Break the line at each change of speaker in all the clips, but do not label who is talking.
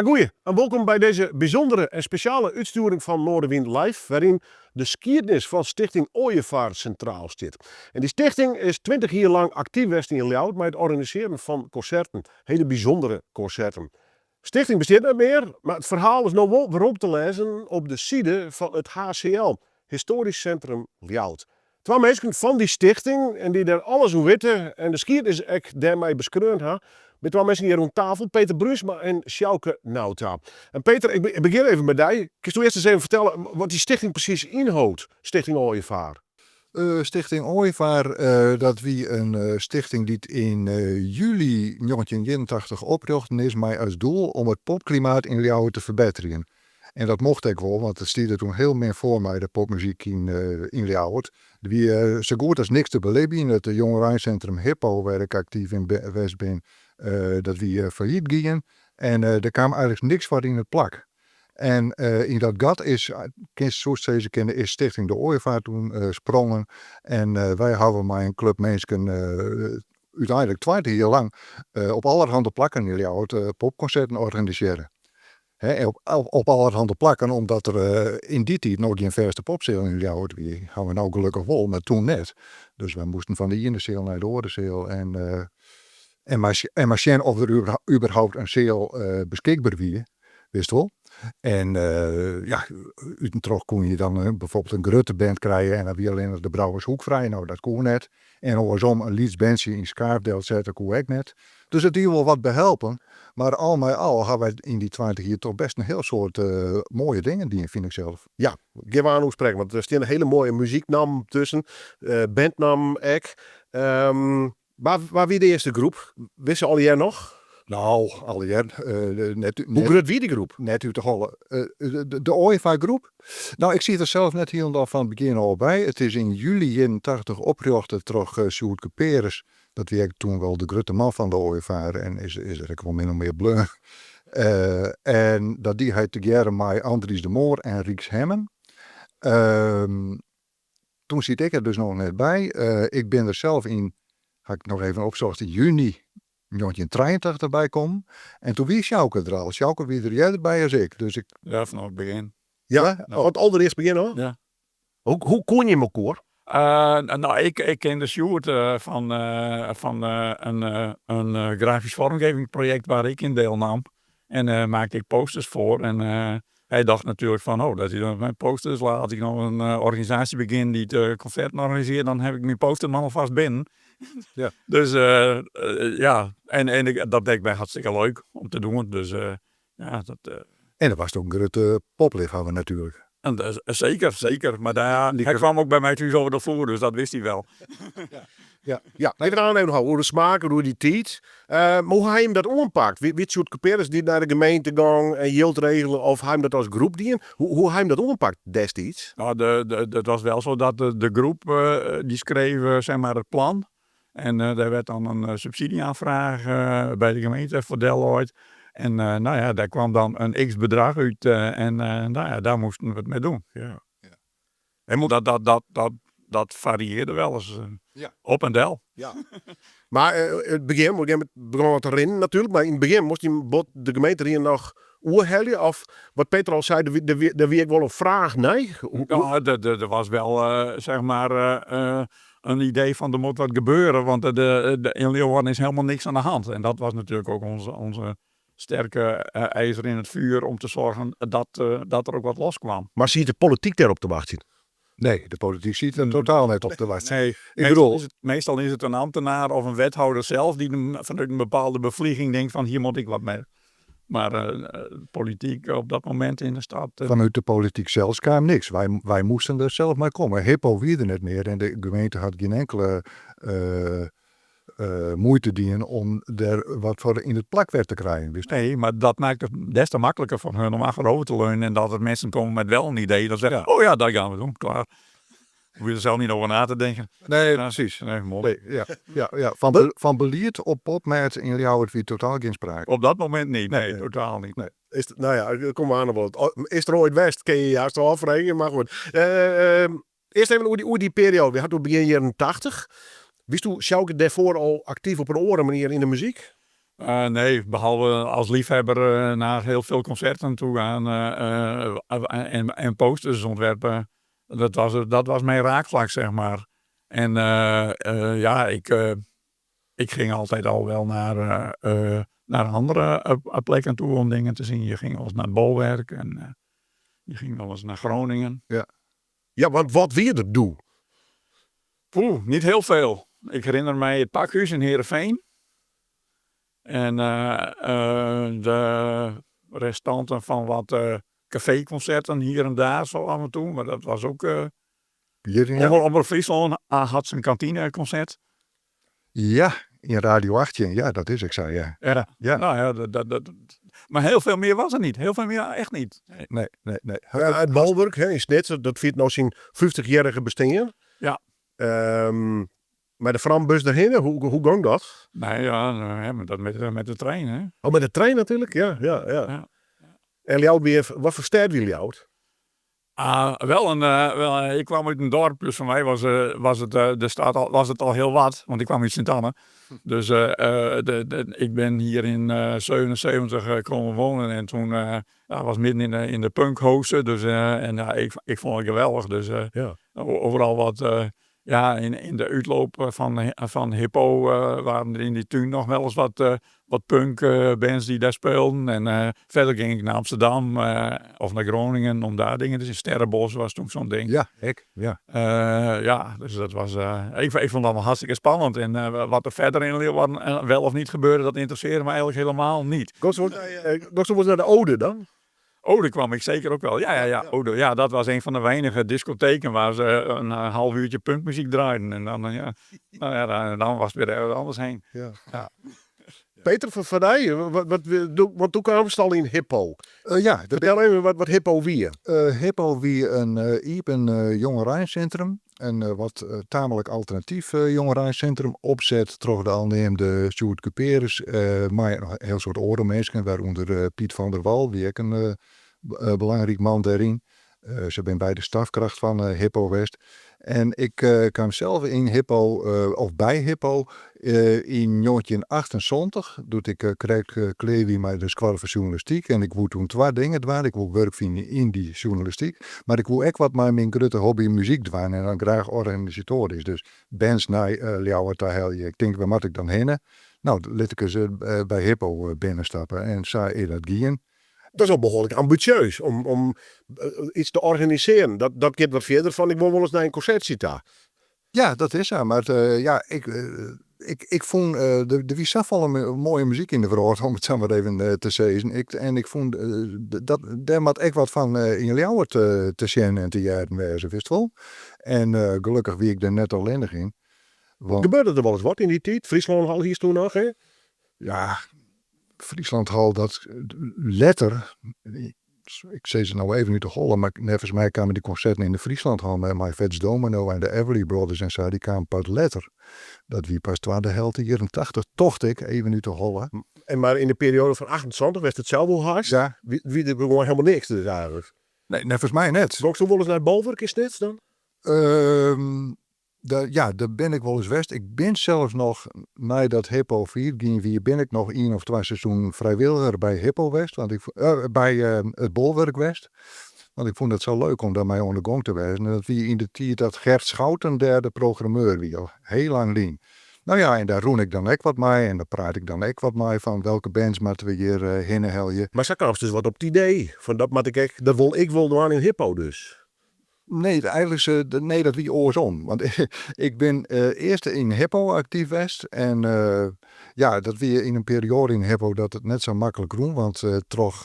Goeie, en welkom bij deze bijzondere en speciale uitsturing van Noorderwind Live, waarin de geschiedenis van Stichting Ooievaar centraal staat. En die stichting is 20 jaar lang actief geweest in Ljouwert met het organiseren van concerten, hele bijzondere concerten. Stichting bestaat niet meer, maar het verhaal is nog wel weer op te lezen op de site van het HCL, Historisch Centrum Ljouwert. Twee mensen van die stichting en die daar alles over weten en de geschiedenis ik daarmee beschreven hebben. Met twee mensen hier rond tafel, Peter Brunsma en Sjouke Nauta. En Peter, ik begin even met jou. Kun je eerst eens even vertellen wat die stichting precies inhoudt, Stichting Ooievaar?
Stichting Ooievaar, dat wie een stichting die in juli 1981 oprichten is, maar als doel om het popklimaat in Ljouwert te verbeteren. En dat mocht ik wel, want het stierde toen heel meer voor mij, de popmuziek in Ljouwert. Wie zo goed als niks te beleven in het jongerencentrum Hippo, waar ik actief in West ben, dat wie failliet gingen. En er kwam eigenlijk niks van in het plak. En in dat gat is Stichting de Ooievaar toen sprongen. En wij hebben met een club mensen uiteindelijk 20 jaar lang op allerhande plakken in Ljouwert popconcerten organiseren. Op allerhande plakken, omdat er in die tijd nog geen verste popzeel in Ljouwert. Die gaan we nou gelukkig wel, maar toen net. Dus we moesten van de ene zeel naar de andere zeel. En maar zien of er überhaupt een zeel beschikbaar was, wist wel. En uit een trog kon je dan bijvoorbeeld een grote band krijgen en dan weer alleen de Brouwershoek vrij. Nou, dat kon net. En andersom een Leeds in Schaafdeel zetten kon ook net. Dus het hier wel wat behelpen. Maar al met al hebben wij in die 20 jaar toch best een heel soort mooie dingen die vind ik zelf.
Ja, geef aan hoe spreken, want er staan een hele mooie muzieknaam tussen, bandnaam ek. Waar wie de eerste groep? Wisten al jij nog?
Nou, al jaar.
Hoe groot wie die groep?
Net uit de holle. De Ooievaar groep. Nou, ik zie er zelf net helemaal van het begin al bij. Het is in juli 81 opgericht door Sjoerdke Peres. Dat was toen wel de grote man van de Ooievaar. En is er ook wel min of meer bleu. En dat die hij together met Andries de Moor en Rieks Hemmen. Toen zit ik er dus nog net bij. Ik ben er zelf in, had ik nog even opgezocht, in juni 1983 bij komen. En toen wie Sjouke er al. Sjouke wie er jij erbij als ik. Dus ik.
Ja, vanaf het begin.
Ja, het allereerst begin hoor.
Ja.
Hoe kon je in elkaar?
Nou, ik ken de Sjoerd van een grafisch vormgevingsproject waar ik in deelnam. En maakte ik posters voor. En hij dacht natuurlijk van, dat hij dan mijn posters laat. Als ik nog een organisatie begin die het concerten organiseert, dan heb ik mijn posterman alvast binnen.
Ja.
Dus ja, en dat deed ik mij hartstikke leuk om te doen. Dus ja, dat...
En dat was toch een grote popliefhebber natuurlijk.
En, zeker. Maar hij kwam ook bij mij thuis over de vloer, dus dat wist hij wel.
Ja. Even aannemen hoe de smaken, hoe die tijd. Maar hoe hij hem dat ompakt? Wie soort caperes die naar de gemeente gaan en yield regelen of hij hem dat als groep dien? Hoe hij hem dat ompakt destijds?
Nou, het was wel zo dat de groep die schreef zeg maar het plan. En daar werd dan een subsidieaanvraag bij de gemeente voor Deloitte. En nou ja, daar kwam dan een x-bedrag uit en nou ja, daar moesten we het mee doen. Ja. En dat varieerde wel eens op en del.
Ja. Maar het begin begon wat erin natuurlijk, maar in het begin moest de gemeente hier nog oerhellen of wat Peter al zei, er wie ik wel een vraag, nee?
Ja, er was wel zeg maar een idee van er moet wat gebeuren, want in Leeuwarden is helemaal niks aan de hand. En dat was natuurlijk ook onze sterke ijzer in het vuur om te zorgen dat er ook wat loskwam.
Maar zie je de politiek daarop te wachten?
Nee, de politiek ziet er totaal net op te wachten.
Nee,
ik bedoel,
meestal is het een ambtenaar of een wethouder zelf die vanuit een bepaalde bevlieging denkt van hier moet ik wat mee. Maar politiek op dat moment in de stad...
Vanuit de politiek zelfs kwam niks. Wij moesten er zelf mee komen. Hippo wierde het meer en de gemeente had geen enkele moeite dienen om er wat voor in het plakwerk te krijgen. Dus
nee, maar dat maakt het des te makkelijker van hun om achterover te leunen en dat er mensen komen met wel een idee. Dan zeggen oh ja, dat gaan we doen, klaar. Hoef je er zelf niet over na te denken.
Nee, precies.
Nee, mooi.
Nee, ja. Van belierd op popmerk in Ljouwert wie totaal geen sprake.
Op dat moment niet. Nee, totaal niet.
Nee. Nou ja, kom maar aan wat. Is er ooit West? Kun je juist wel afrekenen, maar goed. Eerst even hoe die periode. We hadden begin jaren 80. Wist u Sjouke daarvoor al actief op een andere manier in de muziek?
Nee, behalve als liefhebber naar heel veel concerten toe gaan en posters ontwerpen. Dat was mijn raakvlak, zeg maar. En ja, ik ging altijd al wel naar andere plekken toe om dingen te zien. Je ging wel eens naar het Bolwerk en je ging wel eens naar Groningen.
Ja, want wat weer er doe?
Niet heel veel. Ik herinner mij het Pakhuis in Heerenveen. En de restanten van wat caféconcerten hier en daar zo af en toe. Maar dat was ook...
Hier in,
Omroep Friesland had zijn kantineconcert.
ja, in Radio 18. Ja, dat is ik zei, ja. Ja.
Nou ja, maar heel veel meer was er niet. Heel veel meer echt niet.
Nee.
Ja, het Balwerk in Snits, dat viert nou zijn 50-jarige bestaan.
Ja.
Maar de frambus daarheen, hoe ging dat?
Nee, ja, maar dat met de trein, hè.
Oh, met de trein natuurlijk, ja.
Ja.
En jou weer, wat voor stad wil jou?
Ik kwam uit een dorp, dus voor mij was het al heel wat, want ik kwam uit Sint-Anne. Dus ik ben hier in 77 komen wonen en toen was midden in de punkhozen. Dus ik vond het geweldig. Dus overal wat... in de uitloop van Hippo waren er in die tuin nog wel eens wat punkbands die daar speelden. En verder ging ik naar Amsterdam of naar Groningen om daar dingen te zien. Sterrenbos was toen zo'n ding.
Ja, ja.
Dus dat was... ik vond dat wel hartstikke spannend. En wat er verder in Leeuwarden wel of niet gebeurde, dat interesseerde me eigenlijk helemaal niet.
Nog zo naar de Ode dan?
Ode kwam ik zeker ook wel. Ja. Ode. Ja, dat was een van de weinige discotheken waar ze een half uurtje punkmuziek draaiden. En dan, dan was het weer ergens anders heen.
Ja.
Peter, van mij, want toen kwamen ze al in Hippo.
Ja,
Vertel even wat Hippo wie.
Hippo wie een jongerencentrum. Een wat tamelijk alternatief jongerencentrum opzet. Toch de aanneemde Sjoerd Cuperus. Maar een heel soort orenmensen, waaronder Piet van der Wal. Die ook een belangrijk man daarin. Ze ben bij de stafkracht van Hippo West. En ik kwam zelf in Hippo, of bij Hippo, in 1978. Toen ik kreeg Klevi met de school voor journalistiek. En ik wou toen twee dingen doen. Ik wou werk vinden in die journalistiek. Maar ik wou ook wat met mijn grote hobby muziek doen. En dan graag organisatorisch. Dus bands naar Ljouwer te helpen. Ik denk, waar moet ik dan heen? Nou, liet ik ze bij Hippo binnenstappen. En zei dat gaan.
Dat is al behoorlijk ambitieus om iets te organiseren. Dat gaat wat verder van, ik wil wel eens naar een concert zitten.
Ja, dat is zo. Maar ik vond, er was zoveel mooie muziek in de wereld, om het zo maar even te zeggen. Ik vond, dat daar moet echt wat van in Ljouwer te zien en te jaren wezen, wist wel. En gelukkig wie ik er net alleen in. Want,
Gebeurde er wel eens wat in die tijd? Friesland al hier toen nog, hè?
ja, Frieslandhal, dat letter. Ik zei ze nou even niet te hollen, maar volgens mij kwamen die concerten in de Frieslandhal met My Vets Domino en de Everly Brothers en zo. Die kwamen pas letter. Dat wie pas de helft hier in 80 tocht ik even niet te hollen.
En maar in de periode van 28 werd het zelf wel hard.
Ja.
Wie er gewoon helemaal niks dus eigenlijk.
Nee, volgens mij net.
Ook zo wel eens naar het Balwerk is dit dan?
Daar ben ik wel eens geweest. Ik ben zelfs nog, na dat Hippo 4 ging weer, ben ik nog 1 of 2 seizoenen vrijwilliger bij Hippo West, bij het Bolwerk West. Want ik vond het zo leuk om daarmee aan de gang te wezen. En dat wie in de tijd dat Gert Schouten daar de programmeur wie al heel lang lien. Nou ja, en daar roen ik dan ook wat mee en daar praat ik dan ook wat mee van welke bands moeten we hier heen helpen.
Maar ze kwam dus wat op het idee. Van dat moet dat wil ik wel doen in Hippo dus.
Nee, eigenlijk nee, dat wie oorsom. Want ik ben eerst in Hippo actief geweest. En dat wie in een periode in Hippo dat het net zo makkelijk roem. Want toch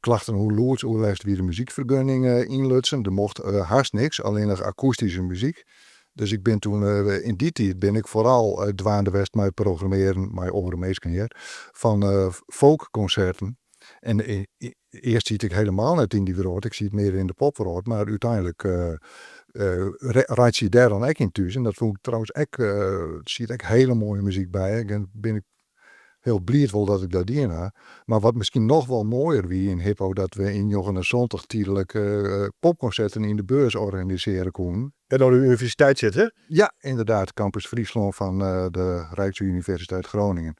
klachten hoe loerds, hoe lijst wie de muziekvergunning inlutsen. Er mocht haast niks, alleen nog akoestische muziek. Dus ik ben toen, in die tijd ben ik vooral dwaande west met programmeren, met overmeesken van folkconcerten. En eerst zie ik helemaal net in die wereld, ik zie het meer in de popwereld, maar uiteindelijk raad je daar dan ook in thuis. En dat vond ik trouwens ook, zie ik hele mooie muziek bij. En ben ik heel blij wel dat ik dat die heb. Maar wat misschien nog wel mooier wie in Hippo, dat we in Jochen Zondag tijdelijk popconcerten in de beurs organiseren konden.
En dan de universiteit zit, hè?
Ja, inderdaad, Campus Friesland van de Rijksuniversiteit Groningen.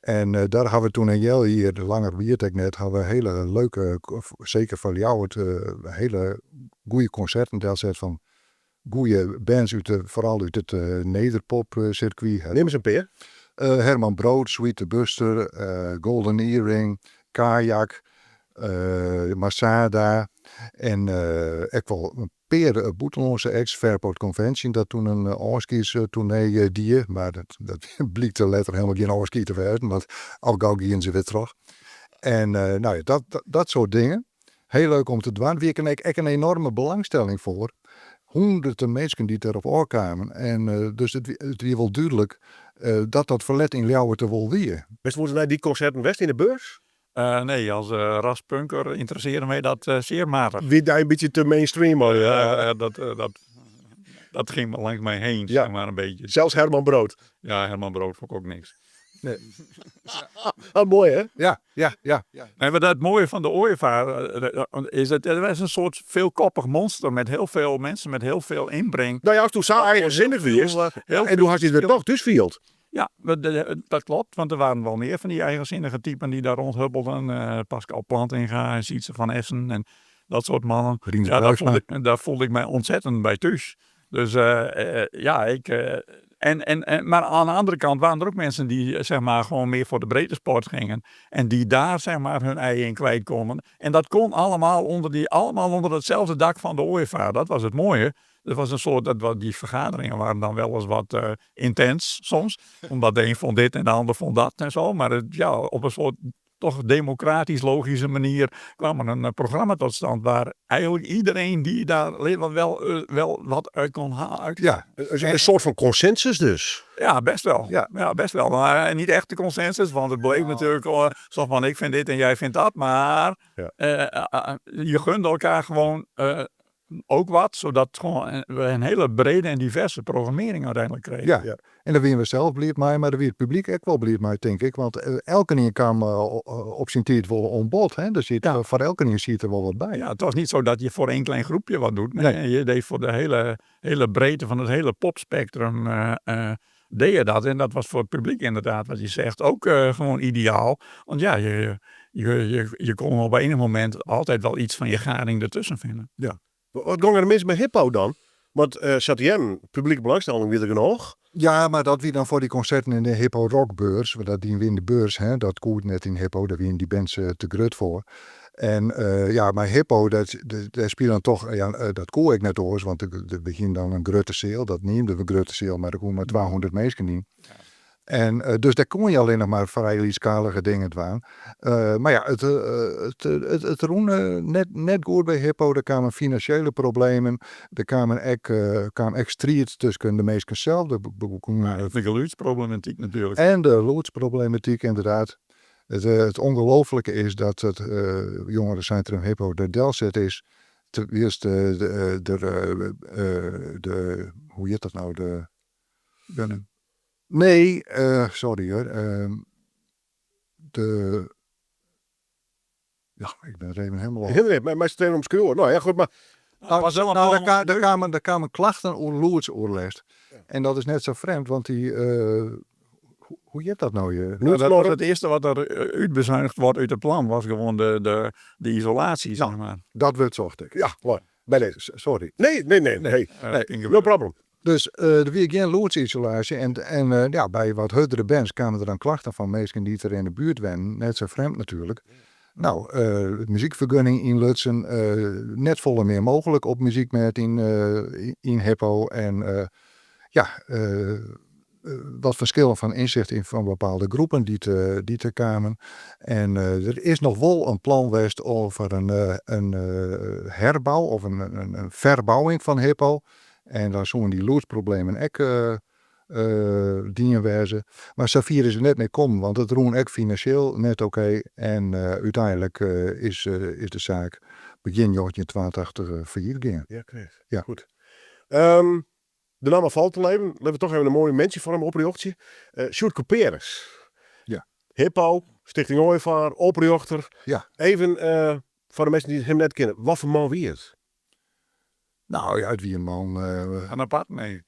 En daar hebben we toen een jaar hier, de langer Wiertek net, hadden we hele leuke, zeker voor jou, hele goede concerten. Dat zet van goede bands, vooral uit het nederpop-circuit.
Neem eens een peer.
Herman Brood, Sweet the Buster, Golden Earring, Kajak, Masada en ik wel een peer Boetelonse ex-Fairport Convention, dat toen een Oorskies tournee die, maar dat bleek de letter helemaal geen Oorski te werden, want al gauw gingen ze weer terug. En nou ja, dat soort dingen. Heel leuk om te doen. Wie ik echt een enorme belangstelling voor. Honderden mensen die erop aankwamen. En dus het is wel duidelijk dat verlet in Ljouwen te wel weer.
Best moeten naar die concerten West in de beurs?
Nee, als raspunker interesseerde mij dat zeer matig.
Wie daar een beetje te mainstream hoor.
Dat ging maar langs mij heen,
Ja.
zeg maar een beetje.
Zelfs Herman Brood.
Ja, Herman Brood vond ik ook niks.
Ah, mooi hè?
Ja.
Nee, maar het mooie van de ooievaar is dat het is een soort veelkoppig monster met heel veel mensen, met heel veel inbreng.
Nou ja, als toen zo eigenzinnig was. En toen had je het weer toch dus field.
Ja, dat klopt, want er waren wel meer van die eigenzinnige typen die daar rondhubbelden. Pascal Plantinga en Sietse van Essen en dat soort mannen.
Rinus
Ja,
Buisma.
daar voelde ik mij ontzettend bij thuis. Dus maar aan de andere kant waren er ook mensen die zeg maar gewoon meer voor de brede sport gingen. En die daar zeg maar hun ei in kwijt konden. En dat kon allemaal onder hetzelfde dak van de ooievaar. Dat was het mooie. Dat was een soort, die vergaderingen waren dan wel eens wat intens soms. Omdat de een vond dit en de ander vond dat en zo. Maar op een soort toch democratisch logische manier kwam er een programma tot stand waar eigenlijk iedereen die daar wel wat uit kon halen.
Ja.
Een soort van consensus dus.
Ja, best wel.
Ja.
Ja, best wel. Maar niet echt de consensus, want het bleek natuurlijk zo van ik vind dit en jij vindt dat. Maar je gunde elkaar gewoon ook wat, zodat we een hele brede en diverse programmering uiteindelijk kregen.
Ja. En daar waren we zelf blij mee, maar daar weer het publiek ook wel blij mee, denk ik. Want elke keer kwam op zijn tijd wel on bod. Hè? Dus voor elke keer ziet er wel wat bij.
Ja, het was niet zo dat je voor één klein groepje wat doet. Nee. Je deed voor de hele breedte van het hele popspectrum deed je dat. En dat was voor het publiek inderdaad, wat je zegt, ook gewoon ideaal. Want ja, je kon op enig moment altijd wel iets van je gading ertussen vinden.
Ja. Wat gingen er mis met hippo dan? Want ZTM, publieke belangstelling, weer er genoeg.
Ja, maar dat wie dan voor die concerten in de Hippo Rockbeurs, dat die in de beurs, hè, dat koert net in Hippo, daar wie die bands te grut voor. En maar Hippo, dat speelt dan toch, dat koer ik net oors, want er begin dan een grote sale, dat neemde we grote sale, maar er komen maar 200 mensen in. Ja. En dus daar kon je alleen nog maar vrij liedskalige dingen doen. Maar ja, het roen net goed bij Hippo. Er kwamen financiële problemen. Er kwam echt strijd tussen de mensen zelf.
De geluidsproblematiek natuurlijk.
En de loodsproblematiek inderdaad. Het ongelooflijke is dat het jongerencentrum Hippo de Delzet is. Eerst hoe heet dat nou? Nee, sorry hoor. Ik ben er even helemaal op.
Maar ze trainen om schuur. Nou ja, goed, maar...
Daar kwamen klachten over loodsoorlest. Ja. En dat is net zo vreemd, want die... hoe heet dat nou?
Dat was het eerste wat er uitbezuinigd wordt uit het plan. Was gewoon de isolatie, zeg maar.
Dat werd zocht ik.
Ja, mooi. Bij deze.
Sorry.
Nee. No problem.
Dus er weer geen loodsisolatie. En bij wat huddere bands kwamen er dan klachten van mensen die er in de buurt waren. Net zo vreemd natuurlijk. Nou, muziekvergunning in Lutsen. Net volle meer mogelijk op muziek met in Hippo. En wat verschillen van inzicht in van bepaalde groepen die te kwamen. En er is nog wel een plan geweest over een herbouw of een verbouwing van Hippo. En dan zullen die loodsproblemen ook dingen wezen. Maar Safir is er net mee komen, want het roen ook financieel net oké. En uiteindelijk is de zaak begin jaar 82 failliet gegaan.
Ja, kreeg.
Ja.
Goed. De naam valt te leven. Laten we toch even een mooi mensje van hem oprichten. Sjoerd Couperus.
Ja.
Hippo, Stichting Ooievaar, oprichter.
Ja.
Even voor de mensen die hem net kennen. Wat voor man wie het?
Nou ja, uit wie een man.
Een apart, nee.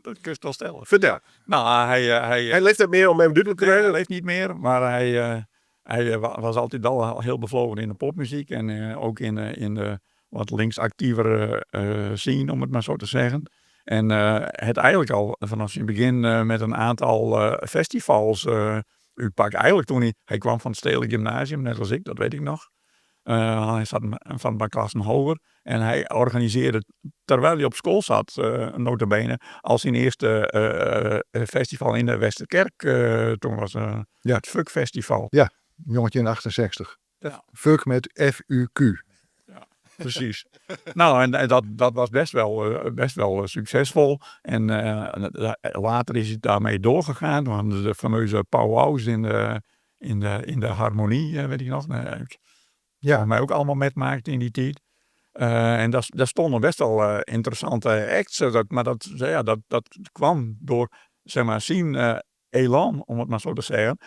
Dat kun je wel stellen.
Vertel.
Nou,
Hij leeft het meer om hem duidelijk te
hij
krijgen.
leeft niet meer, maar hij was altijd al heel bevlogen in de popmuziek. En ook in de wat linksactievere scene, om het maar zo te zeggen. En het eigenlijk al vanaf zijn begin met een aantal festivals uitpakken. Eigenlijk toen hij kwam van het Stedelijk Gymnasium, net als ik, dat weet ik nog. Hij zat van een paar klassen hoger. En hij organiseerde, terwijl hij op school zat, nota bene, als zijn eerste festival in de Westerkerk. Toen was het Fuck Festival.
Jongetje in 68.
Ja.
Fuck met FUQ.
Precies. Nou, en dat was best wel succesvol. En later is het daarmee doorgegaan. Want de fameuze powwows in de harmonie, weet ik nog. Ja, mij ook allemaal metmaakte in die tijd. En daar stonden best wel interessante acts. Maar dat kwam door, zeg maar, zien elan, om het maar zo te zeggen.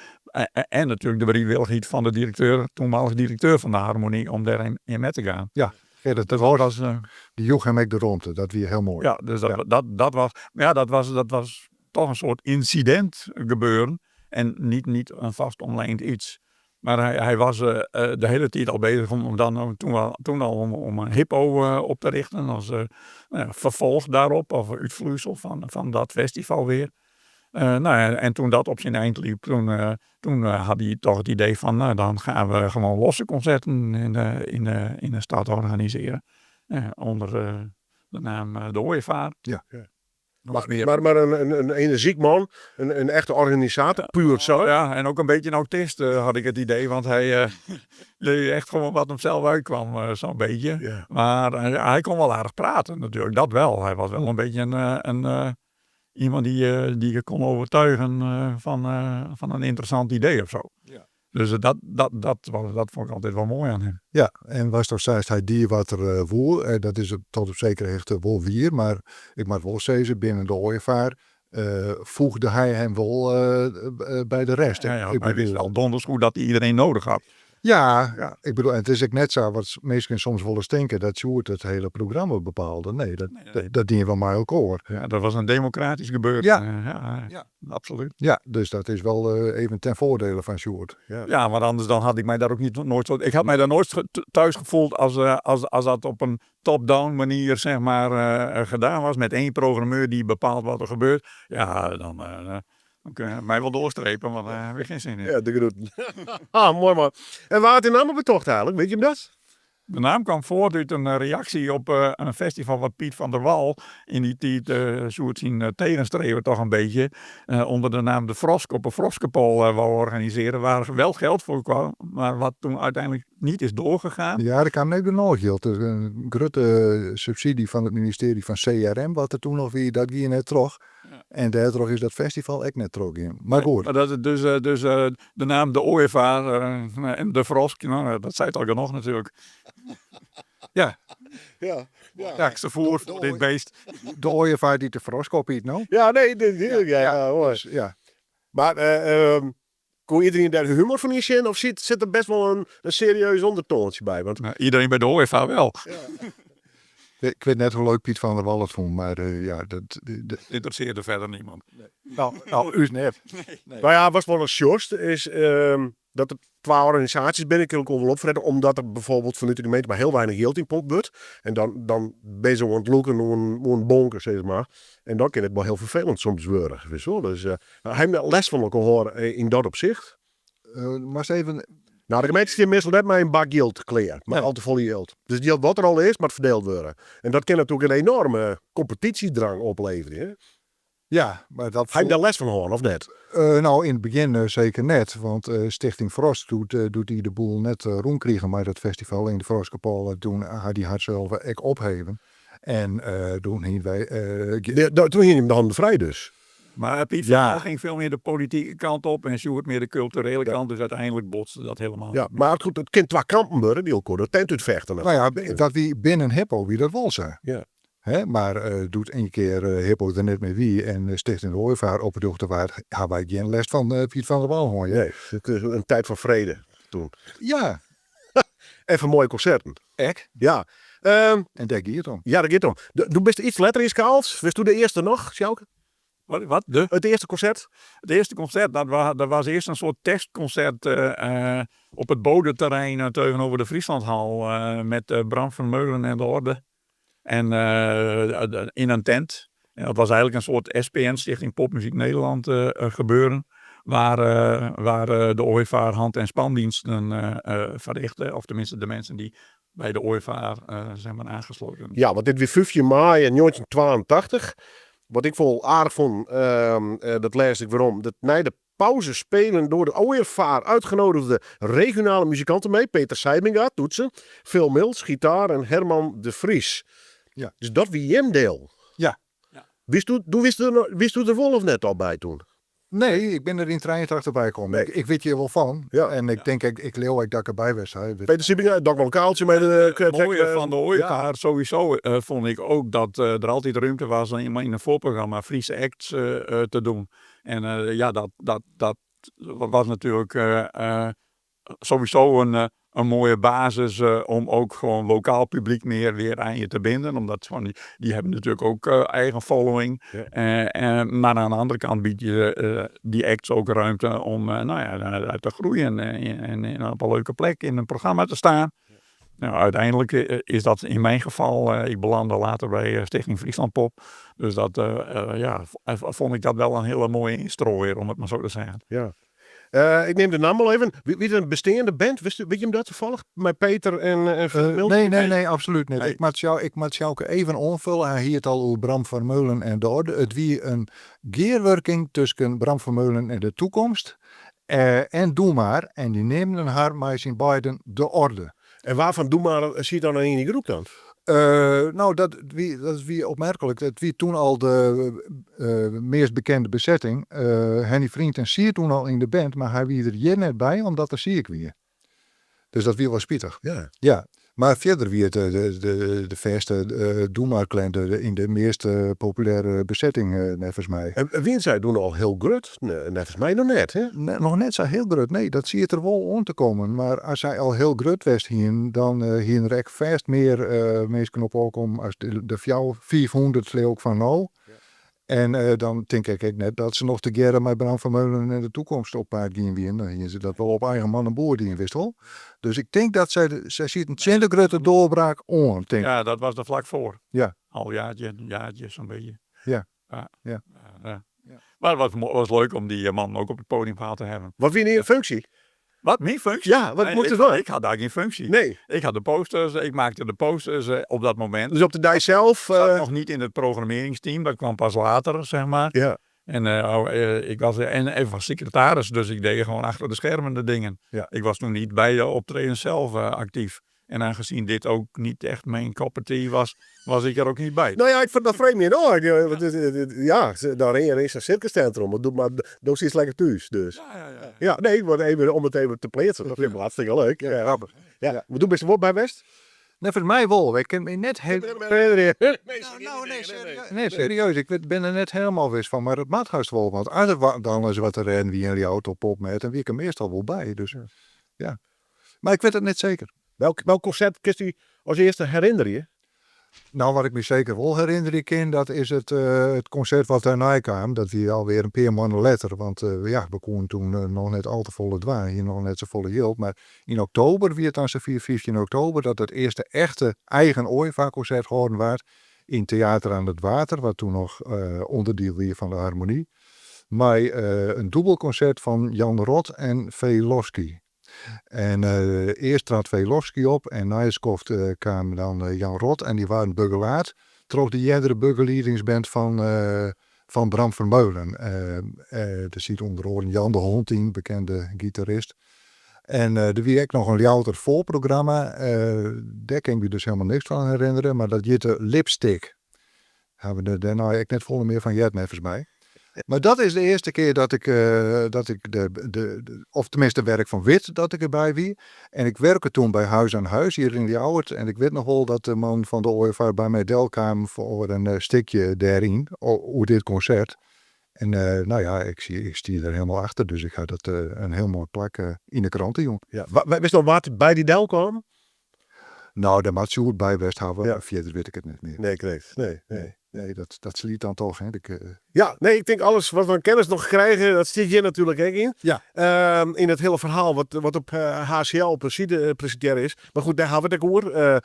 En natuurlijk de bereidwilligheid van de toenmalige directeur van de harmonie, om daarin in met te gaan.
Ja,
Dat was...
die joeg hem ook de ronde. Dat weer heel mooi.
Ja, dus dat was toch een soort incident gebeuren. En niet een vast omlijnd iets. Maar hij was de hele tijd al bezig toen al om een hippo op te richten. Als vervolg daarop, of uitvloeisel van dat festival weer. En toen dat op zijn eind liep, toen had hij toch het idee van, dan gaan we gewoon losse concerten in de stad organiseren. Onder de naam De Ooievaar.
Ja.
Maar een energiek man, een echte organisator, puur zo.
Ja, en ook een beetje een autist had ik het idee, want hij deed echt gewoon wat hem zelf uitkwam, zo'n beetje.
Ja.
Maar hij kon wel aardig praten natuurlijk, dat wel. Hij was wel een beetje iemand die je kon overtuigen van een interessant idee of zo.
Ja.
Dus dat vond ik altijd wel mooi aan hem.
Ja, en was toch zelfs hij die wat er woel. Dat is tot op zekere hoogte wel wier. Maar ik moet wel zeggen, binnen de Ooievaar voegde hij hem wel bij de rest.
Hij wist wel donders goed dat hij iedereen nodig had.
Ja, ik bedoel, en het is ook net zo wat mensen soms willen stinken, dat Sjoerd het hele programma bepaalde. Nee, dat dienen we maar elkaar.
Ja, dat was een democratisch gebeuren. Ja, absoluut.
Ja, dus dat is wel even ten voordele van Sjoerd.
Ja, maar anders dan had ik mij daar ook nooit zo... Ik had mij daar nooit thuis gevoeld als dat op een top-down manier, zeg maar, gedaan was. Met één programmeur die bepaalt wat er gebeurt. Ja, dan kun je mij wel doorstrepen, want daar heb ik geen zin in.
Ja, de groeten. Mooi man. En waar had hij naam betocht eigenlijk? Weet je hem dat?
De naam kwam voort uit een reactie op een festival wat Piet van der Wal in die tijd soort zien tegenstreven toch een beetje. Onder de naam De Frosk op een Froskenpol wou organiseren. Waar wel geld voor kwam, maar wat toen uiteindelijk niet is doorgegaan.
Ja, er kwam net de nog geld. Er is een grote subsidie van het ministerie van CRM, wat er toen nog weer, dat ging net terug. Ja. En daardoor is dat festival ook net terug in. Maar goed.
Maar dat, dus de naam De Ooievaar en De Frosk, dat zei het al genoeg natuurlijk. Ja. Ja, ik voor dit beest.
De Ooievaar die de Frosk opieet, nou?
Ja, nee, hoor.
Dus, ja.
Maar kon iedereen daar humor van in zien? Of zit er best wel een serieus ondertoontje bij? Want...
Nou, iedereen bij De Ooievaar wel. Ja.
Ik weet net hoe leuk Piet van der Wal het vond, maar dat
interesseerde verder niemand.
Nee. Nou, u net.
Nee. Maar ja, was wel een shorst is dat er 2 organisaties ben ik ook wel opvreden, omdat er bijvoorbeeld vanuit de gemeente maar heel weinig geld in pompt wordt. En dan ben je zo aan het loeken een bonker, zeg maar. En dan kan het wel heel vervelend soms worden. Dus hij heeft les van elkaar horen in dat opzicht.
Maar eens even...
Nou, de gemeente is meestal net maar een bak geld klaar, maar al te vol geld. Dus die wat er al is, maar het verdeeld worden. En dat kan natuurlijk een enorme competitiedrang opleveren. Hè?
Ja, maar dat...
Hij heeft daar les van horen, of net?
Nou, in het begin zeker net. Want Stichting Frost doet die de boel net rondkrijgen. Maar dat festival in de Froskenpol, toen had hij zelf ook opheven. En toen hingen wij...
toen hing hem de handen vrij dus.
Maar Piet van Gaal ging veel meer de politieke kant op en Sjoerd meer de culturele kant. Dus uiteindelijk botste dat helemaal.
Ja, maar goed, het kind 2 kampen worden, die elkaar dat tent uitvechten.
Nou ja, dat wie binnen Hippo, wie dat wil zijn.
Ja.
Hè, maar doet 1 keer Hippo er net mee wie en Stichting de Ooievaar op het hoogtewaard, hebben wij geen les van Piet van der Wal hoor.
Nee, het is een tijd van vrede toen.
Ja.
Even mooie concerten.
Echt?
Ja.
En daar gaat het om.
Ja, dat gaat om. Doe best iets later in schaals. Wist u de eerste nog, Sjouke?
Wat?
Het eerste concert?
Het eerste concert, dat was eerst een soort testconcert op het Bodenterrein tegenover de Frieslandhal met Bram Vermeulen en de Orde. En in een tent. En dat was eigenlijk een soort SPN, Stichting Popmuziek Nederland, gebeuren. Waar de OEVAR hand- en spandiensten verrichten. Of tenminste de mensen die bij de OEVAR zijn aangesloten.
Ja, want dit weer 15 mei 1982. Wat ik wel aardig vond, dat lees ik waarom. Dat na de pauze spelen door de OEVAR uitgenodigde regionale muzikanten mee. Peter Seiminga, toetsen. Phil Mills, gitaar en Herman de Vries.
Ja.
Dus dat wie hem deel.
Ja.
Wist u er wel of net al bij toen?
Nee, ik ben er in 83 bij gekomen.
Nee.
Ik weet je wel van.
Ja.
En ik denk, ik leeuw dat ik erbij was. Hè.
Peter Seiminga, Dag wel kaaltje met de
Het mooie van de OEVAR sowieso vond ik ook dat er altijd ruimte was in een voorprogramma Friese acts te doen. En dat was natuurlijk sowieso een mooie basis om ook gewoon lokaal publiek meer weer aan je te binden. Omdat die hebben natuurlijk ook eigen following.
Ja.
Maar aan de andere kant bied je die acts ook ruimte om te groeien en op een leuke plek in een programma te staan. Nou, uiteindelijk is dat in mijn geval, ik belandde later bij Stichting Friesland Pop. Dus dat vond ik dat wel een hele mooie instrooier, om het maar zo te zeggen.
Ja. Ik neem de naam al even. Wie is een bestaande band? Weet je hem dat toevallig? Met Peter en Phil Mills?
Nee, absoluut niet.
Nee.
Ik moet Sjouke even onvullen. Hij hier het al over Bram Vermeulen en de Orde. Het wie een gearworking tussen Bram Vermeulen en de toekomst. En Doe Maar. En die nemen haar maar zijn beiden de Orde.
En waarvan Doe Maar zie je dan in die groep dan?
Dat is wie opmerkelijk. Dat wie toen al de meest bekende bezetting. Henny Vriend en Sier toen al in de band. Maar hij wie er hier net bij, omdat er zie ik weer. Dus dat wie was spietig.
Ja.
Ja, maar verder wie het de verste Doe Maar clan in de meest populaire bezetting, nevens mij.
En wie zij doen al heel grut? Nee, volgens mij nog net, hè?
Nog net zo heel groot, nee, dat zie je er wel om te komen. Maar als zij al heel groot was hier, dan hier er echt vast meer mensen op ook om als de 400 ook van nou.
Ja.
En dan denk ik net dat ze nog te keren met Bram Vermeulen in de toekomst op paard gaan weer. Dan hier ze dat wel op eigen man en boord in, wist wel. Dus ik denk dat zij ziet een hele grote doorbraak on.
Ja, dat was er vlak voor.
Ja.
Al jaartje zo'n beetje.
Ja.
Ja. Maar het was leuk om die man ook op het podium gehad te hebben.
Wat wie niet in functie?
Wat, mijn functie?
Ja, wat moet het dan?
Ik had daar geen functie.
Nee.
Ik had de posters, ik maakte de posters op dat moment.
Dus op de dij zelf.
Ik zat nog niet in het programmeringsteam, dat kwam pas later, zeg maar.
Ja.
En ik was even van secretaris, dus ik deed gewoon achter de schermen de dingen.
Ja.
Ik was toen niet bij de optredens zelf actief. En aangezien dit ook niet echt mijn cup of tea was ik er ook niet bij.
Nou ja, ik vond dat vreemd in orde. Ja, daarin is een circuscentrum. Maar doe iets lekker thuis. Dus.
Ja.
Ja, nee, maar even, om het even te plaatsen. Dat vind ik hartstikke leuk. Ja, grappig. Ja. We doen best wel bij West.
Nee, voor mij wel. Ik ken me net heel... Nee, serieus. Ik ben er net helemaal wist van. Maar het maakt juist wel. Want als er dan is wat er en wie in die auto pop met. En wie ik er meestal wel bij. Dus ja. Maar ik weet het net zeker.
Welk concert kist u als eerste herinneren?
Nou, wat ik me zeker wel herinner, dat is het concert wat daarna kwam. Dat we alweer een paar maanden later. Want we konden toen nog net al te volle dwaan. Hier nog net zo volle geld. Maar in oktober, wie het dan zo 15 oktober, dat het eerste echte eigen OEVAR-concert gehouden werd. In Theater aan het Water, wat toen nog onderdeel was van de Harmonie. Maar een dubbelconcert van Jan Rot en Velofsky. En eerst trad Velofsky op en na je kwam dan Jan Rot en die waren begeleid. Trok de jendere begeleidings van Bram Vermeulen. Er zit onder andere Jan de Honting, bekende gitarist. En er was ook nog een louter voorprogramma. Daar kan ik me dus helemaal niks van herinneren. Maar dat heette Lipstick. Hebben we er daarna ik net vol meer van jet nevens mij. Maar dat is de eerste keer dat ik of tenminste werk van Wit, dat ik erbij wie. En ik werkte toen bij Huis aan Huis hier in Ljouwert. En ik weet nog wel dat de man van de OEVAR bij mij deel kwam voor een stukje daarin, over dit concert. En ik zie er helemaal achter. Dus ik ga dat een heel mooi plak in de kranten, jong.
Ja. Wist je nog waar bij die del kwam?
Nou, daar moet Sjoerd bij best houden.
Ja.
Maar verder weet ik het niet meer.
Nee, correct. Nee.
Nee, dat sliet dan toch. Hè.
Ja, nee, ik denk alles wat we aan kennis nog krijgen, dat zit je natuurlijk ook in.
Ja.
In het hele verhaal wat op HCL presenteren is. Maar goed, daar hebben we het ook over.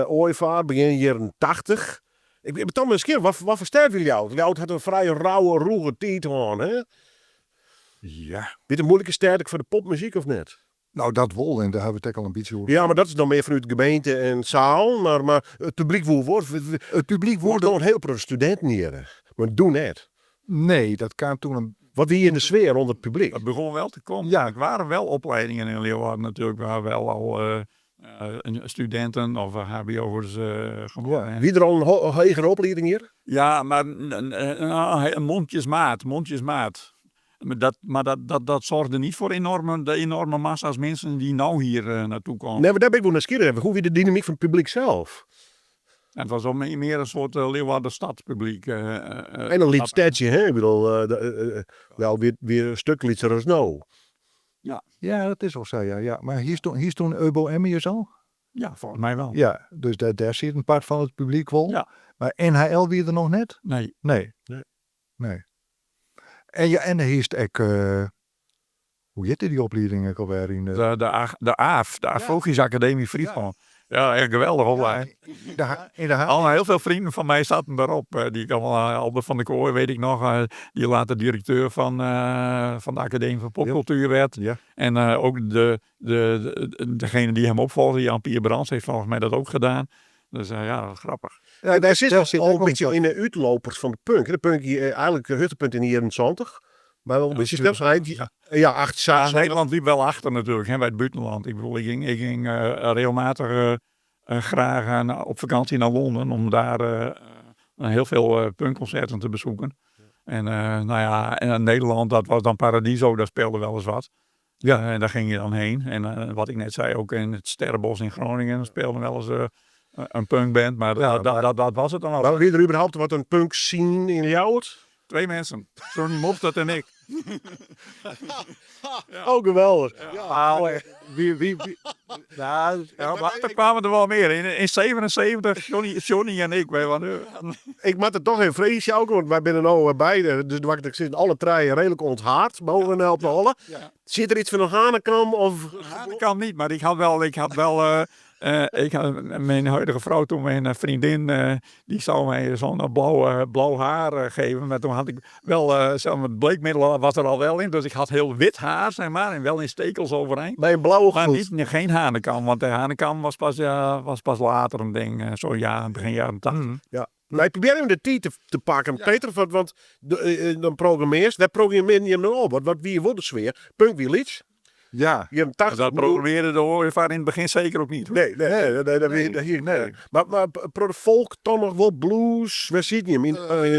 Ooievaar, begin jaren 80. Ik ben toch eens een keer, wat versterkt wil jou? Jou had een vrij rauwe, roege tijd aan, hè?
Ja.
Dit een moeilijke sterk voor de popmuziek of net?
Nou, dat wel. En daar hebben we het ook al een beetje over.
Ja, maar dat is dan meer vanuit de gemeente en zaal. Maar het publiek wordt
Het publiek
wordt
wordt...
dan heel veel studenten hier. Maar doen net.
Nee, dat kwam toen een...
Wat wie in de sfeer onder het publiek?
Dat begon wel te komen.
Ja.
Er waren wel opleidingen in Leeuwarden natuurlijk, waar wel al studenten of hbo'ers geworden. hè.
Wie er al een hogere opleiding hier?
Ja, maar een mondjesmaat. Maar dat zorgde niet voor de enorme massa's mensen die nou hier naartoe komen.
Nee, maar daar ben ik wel nieuwsgierig over. Hoe weer de dynamiek van het publiek zelf?
En het was wel meer een soort Leeuwarden stadspubliek.
En een lied stadje, hè? Ik bedoel, wel weer een stuk liedser als nou.
Ja, dat is wel zo, ja. Maar hier is toen Eubo Emmius al?
Ja, volgens mij wel.
Ja, dus daar zit een part van het publiek wel.
Ja.
Maar NHL wie er nog net?
Nee.
Nee. En hier is het ook... hoe heet die opleiding ook alweer? In
De AAF, de Afogisch Academie Friesland. Ja, echt geweldig opleiding.
in de
Al heel veel vrienden van mij zaten daarop. Die ik allemaal, Albert van der Kooi weet ik nog, die later directeur van de Academie van Popcultuur werd.
Ja.
En ook degene die hem opvolgde, Jan-Pierre Brands, heeft volgens mij dat ook gedaan. Dus ja, grappig.
Ja, daar zit
zelfs zit
al
ook
een
nog
beetje in de uitlopers van de punk. De punk hier, eigenlijk een huttepunt in de jaren 20. Maar wel een beetje snel. Ja, acht
Ja,
jaar.
Nederland liep wel achter natuurlijk, hè, bij het buitenland. Ik bedoel, ik ging regelmatig graag op vakantie naar Londen om daar heel veel punkconcerten te bezoeken. En nou ja, en Nederland, dat was dan Paradiso, daar speelde wel eens wat. Ja, en daar ging je dan heen. En wat ik net zei, ook in het Sterrenbos in Groningen speelde wel eens een punkband. Maar dat was het dan al.
Maar wie er überhaupt wat een punk scene in Ljouwert?
2 mensen. Johnny Mostert en ik.
Oh, geweldig.
Wie? Nou,
Ja, later kwamen er wel meer. In 77, Johnny en ik.
Ik moet het toch even vrezen ook, want wij zijn er nou beide. Dus ik zit alle treien redelijk onthaard boven de Hollen.
Ja.
Zit er iets van een hanekam of...
Dat kan niet, maar ik had mijn huidige vrouw toen, mijn vriendin, die zou mij zo'n blauw haar geven. Maar toen had ik wel, het bleekmiddel was er al wel in. Dus ik had heel wit haar, zeg maar, en wel in stekels overeind.
Bij een blauwe
Maar
gloed.
geen hanekam, want de hanekam was pas later een ding. Begin jaren 80.
Ja. Nou, ik probeer even de tijd te pakken, Peter, want dan programmeers. Wij programmeren je nou op. Wat wie wordt de sfeer? Punk wie liedjes.
ja.
Je hebt 80.
Dat programmeerde de Ooievaar in het begin zeker ook niet. Hoor.
Nee. Maar pro de folk dan nog wel blues. Waar zit je hem? In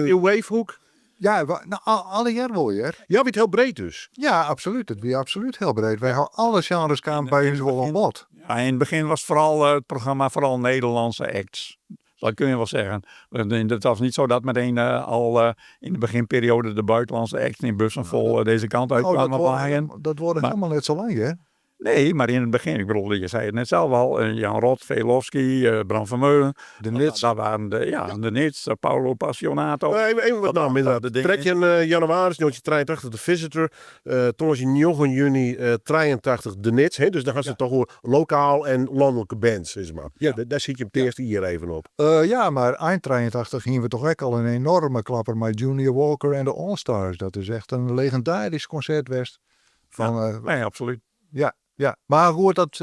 de wavehoek?
Ja, nou, alle jaar wel, hè?
Ja, weer heel breed dus.
Ja, absoluut. Het is absoluut heel breed. Wij houden alle genres kwamen bij ons wel aan bod.
Ja, in het begin was het programma vooral Nederlandse acts. Dat kun je wel zeggen. Het was niet zo dat meteen al in de beginperiode de buitenlandse acts in bussen vol deze kant uit kwamen waaien.
dat wordt
Maar-
helemaal net zo lang, hè?
Nee, maar in het begin, ik bedoel, je zei het net zelf al, Jan Rot, Velofsky, Bram Vermeulen.
De Nits.
Dat waren de Nits, Paolo Passionato.
Even wat naam inderdaad.
de dingen.
Trek je in januari, 1983 de Visitor. Toen was je 9 juni 83 de Nits. Dus dan gaan ze toch over lokaal en landelijke bands. Zeg maar. Ja, daar zit je op het eerste hier even op.
Ja, maar eind 83 gingen we toch ook al een enorme klapper met Junior Walker en de All-Stars. Dat is echt een legendarisch concert geweest.
Nee, absoluut.
Ja. Maar hoe wordt dat...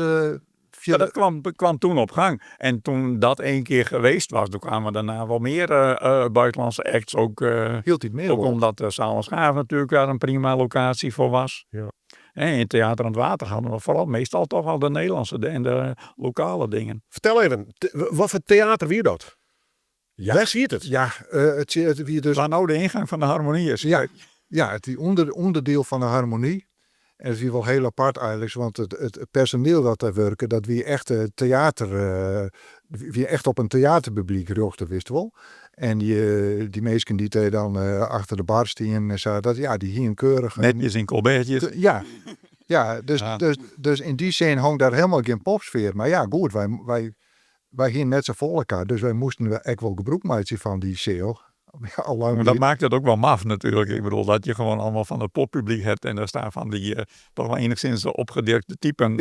Ja, dat kwam toen op gang. En toen dat 1 keer geweest was, toen kwamen daarna wel meer buitenlandse acts. Ook
hield hij meer
ook
op.
omdat Saal Schaaf natuurlijk daar een prima locatie voor was.
Ja.
En in Theater aan het Water hadden we vooral meestal toch al de Nederlandse en de lokale dingen.
Vertel even, wat voor theater wie dat?
Ja.
Waar zie je het?
Ja, het wie dus...
Waar nou de ingang van de harmonie is.
Ja, het is onderdeel van de harmonie. En het is wel heel apart eigenlijk, want het personeel dat daar werken, dat wie echt theater, wie echt op een theaterpubliek richten, wist wel. En die mensen die dan achter de bar staan en zo, die hier keurig.
Netjes in colbertjes.
Ja, dus in die zin hangt daar helemaal geen popsfeer. Maar ja, goed, wij wij gingen net zo vol elkaar, dus wij moesten echt wel gebruik maken van die sale. Ja, al lang
Maar dat
niet.
maakt het ook wel maf natuurlijk. Ik bedoel, dat je gewoon allemaal van het poppubliek hebt en daar staan van die toch wel enigszins opgedirkte typen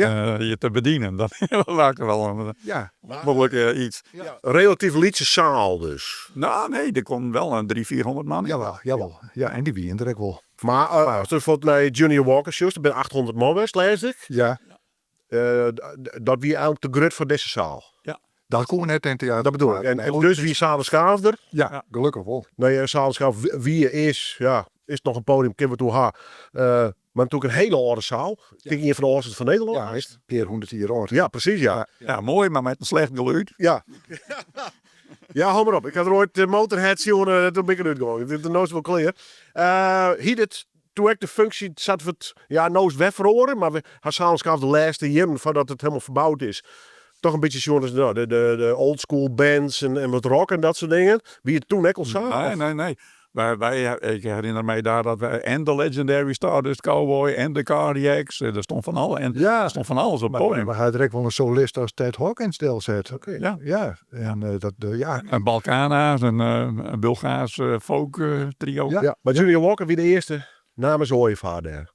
je te bedienen. Dat maakt er wel een
Ja,
behoorlijk iets.
Relatief liedje zaal dus.
Nou nee, er kon wel een 300-400 man in.
jawel. Ja, en die wien er ook wel.
Maar als je bijvoorbeeld naar Junior Walker shows, er ben 800 man best, lees ik.
Ja,
Dat wie eigenlijk te grut voor deze zaal.
dat kon net in theater.
Dat bedoel ik. En dus wie Sade Schaafder.
Ja, gelukkig wel.
Nee, Sade Schaafder, wie je is nog een podium, kunnen we toe haar. Maar natuurlijk een hele oude zaal. Ik denk hier van de oudste van Nederland.
Ja, is keer 100 jaar oud.
Ja, precies, ja.
Ja, mooi, maar met een slecht geluid.
Ja. Ja, hou maar op. Ik had er ooit de Motorhead zien, toen ben ik eruit gegaan. Dit is nooit wel clear. Hier dit, toen ik de functie zat het, ja, nooit wegverhoren, maar we hadden zelfs de laatste jaren voordat het helemaal verbouwd is. Toch een beetje jongens, nou, de old school bands en wat rock en dat soort dingen. Wie het toen ook al zag.
Nee. Ik herinner mij daar dat wij en de Legendary Stardust Cowboy en de Cardiacs, er stond van alles. En
Ja,
er stond van alles op het
maar
podium.
we hadden direct wel een solist als Ted Hawkins deel zet.
Ja.
Ja, en ja.
Een Balkana's, een Bulgaars folk trio.
Ja.
Maar Junior Walker wie de eerste namens Ooievaar daar.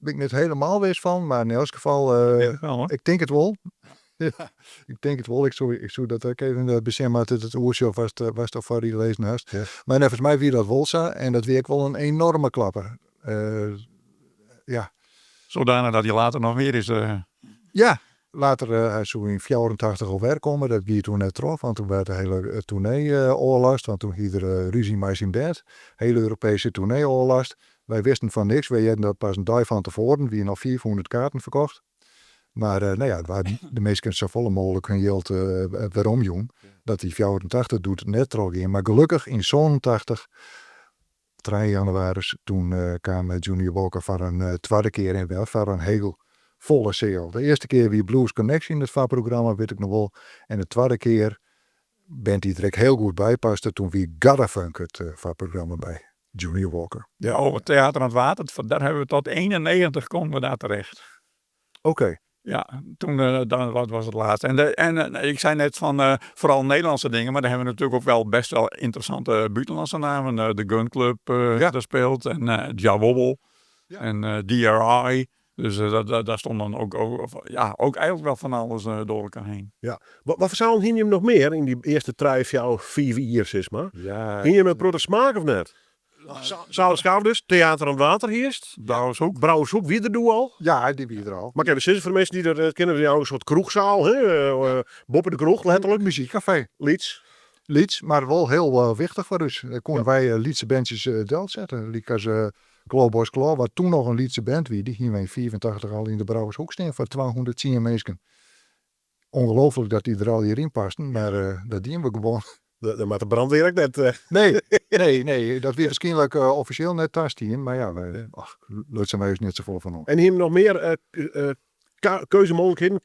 Ben ik niet helemaal wist van, maar in elk geval,
Ja, wel, hoor.
ik denk het wel. Ja, ik denk het wel. Ik zou dat ook even beseffen, maar het oersje was toch voor die lezen hast.
Ja.
Maar volgens mij wie dat Wolsa en dat weer wel een enorme klapper. Ja.
Zodanig dat hij later nog weer is.
Ja. Later hij zou in 84 al werk komen. Dat wie toen net trof, want toen werd de hele tournee oorlast. Want toen ging er ruzie met zijn bed. Hele Europese tournee oorlast. Wij wisten van niks. Wij hadden dat pas een dag van tevoren. Wie nog 400 kaarten verkocht. Maar nou ja, het waren de meesten zo volle mogelijk hun geld waarom jong. Dat die 84 doet het net terug in. Maar gelukkig in 87, 3 januari, toen kwam Junior Walker voor een tweede keer in wel. Voor een heel volle sale. De eerste keer wie Blues Connection in het VAR-programma, weet ik nog wel. En de tweede keer bent hij direct heel goed bijpaste toen wie Garafunk het VAR-programma bij Junior Walker.
Ja, over Theater aan het Water. Daar hebben we tot 91 komen we daar terecht.
Oké.
Ja, toen dat was het laatste. En ik zei net van vooral Nederlandse dingen, maar daar hebben we natuurlijk ook wel best wel interessante buitenlandse namen. De Gun Club daar speelt en Ja Wobbel en DRI. Dus daar stond dan ook eigenlijk wel van alles door elkaar heen.
Ja. Wat verzamelde hier hem nog meer in die eerste 3-4 jaar, zeg maar?
Ja.
Ging je met Broeder Smaak of net? Sade Schaaf dus, Theater aan het Water hierst.
Brouwershoek.
Brouwershoek, wie er doe al?
Ja, die wie er al.
Maar kijk, voor de mensen die er kennen, we jou een soort kroegzaal, hè? Boppen de kroeg, letterlijk.
Muziekcafé.
Lieds.
Maar wel heel wichtig voor ons. Dan konden wij Liedse bandjes deel zetten. Liek als Claw Boys Claw, wat toen nog een Liedse band wie. Die gingen wij in 84 al in de Brouwershoek staan voor 210 mensen. Ongelooflijk dat die er al hierin pasten, maar dat dienen we gewoon.
Maar de brandweer ook net.
Nee, dat weer waarschijnlijk officieel net tast hier. Maar ja, leuk zijn wij dus net zo vol van ons.
En hier nog meer keuzemogelijkheden.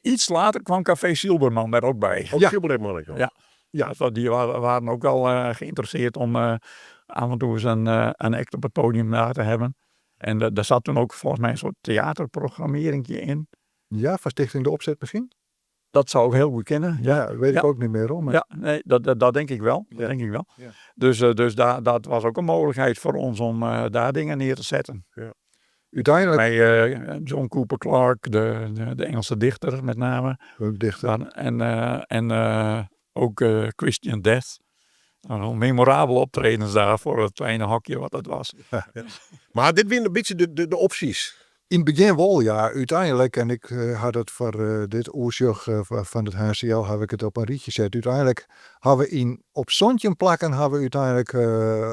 Iets later kwam Café Silberman daar ook bij.
Ook Silberman.
Ja, die waren ook wel geïnteresseerd om af en toe eens een act op het podium te hebben. En daar zat toen ook volgens mij een soort theaterprogrammering in.
Ja, van Stichting De Opzet misschien?
Dat zou ik heel goed kennen.
Ja, weet ik ook niet meer hoor. Maar...
Ja, nee, dat denk ik wel. Dat denk ik wel.
Ja.
Dus dat was ook een mogelijkheid voor ons om daar dingen neer te zetten.
Ja.
Uiteindelijk...
Bij John Cooper Clarke, de Engelse dichter met name.
Dichter.
En ook Christian Death. Memorabele optredens daar voor het kleine hokje wat het was.
Ja. Maar dit weer een beetje de opties.
In het begin wel, ja. Uiteindelijk, en ik had het voor dit oorzocht van het HCL, heb ik het op een rietje gezet. Uiteindelijk hebben we op Zontje plakken, hebben we uiteindelijk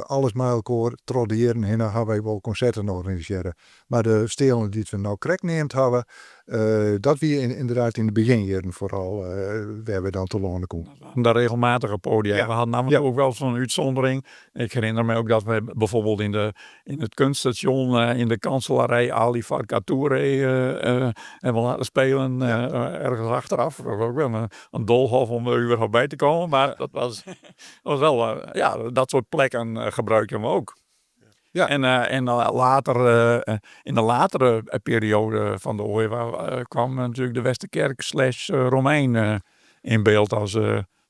alles met elkaar trottiëren en dan hebben we wel concerten organiseren. Maar de stelen die we nou correct neemt hebben, dat we inderdaad in de beginjaren vooral, waar we dan te lonen komen.
De regelmatige podia.
Ja.
We hadden namelijk ook wel zo'n uitzondering. Ik herinner me ook dat we bijvoorbeeld in het kunststation in de kanselarij Ali Farka Touré hebben laten spelen. Ergens achteraf. Dat was ook wel een doolhof om er überhaupt bij te komen. Maar dat was wel, dat soort plekken gebruiken we ook.
Ja.
En later, in de latere periode van de OEVA kwam natuurlijk de Westerkerk / Romein in beeld als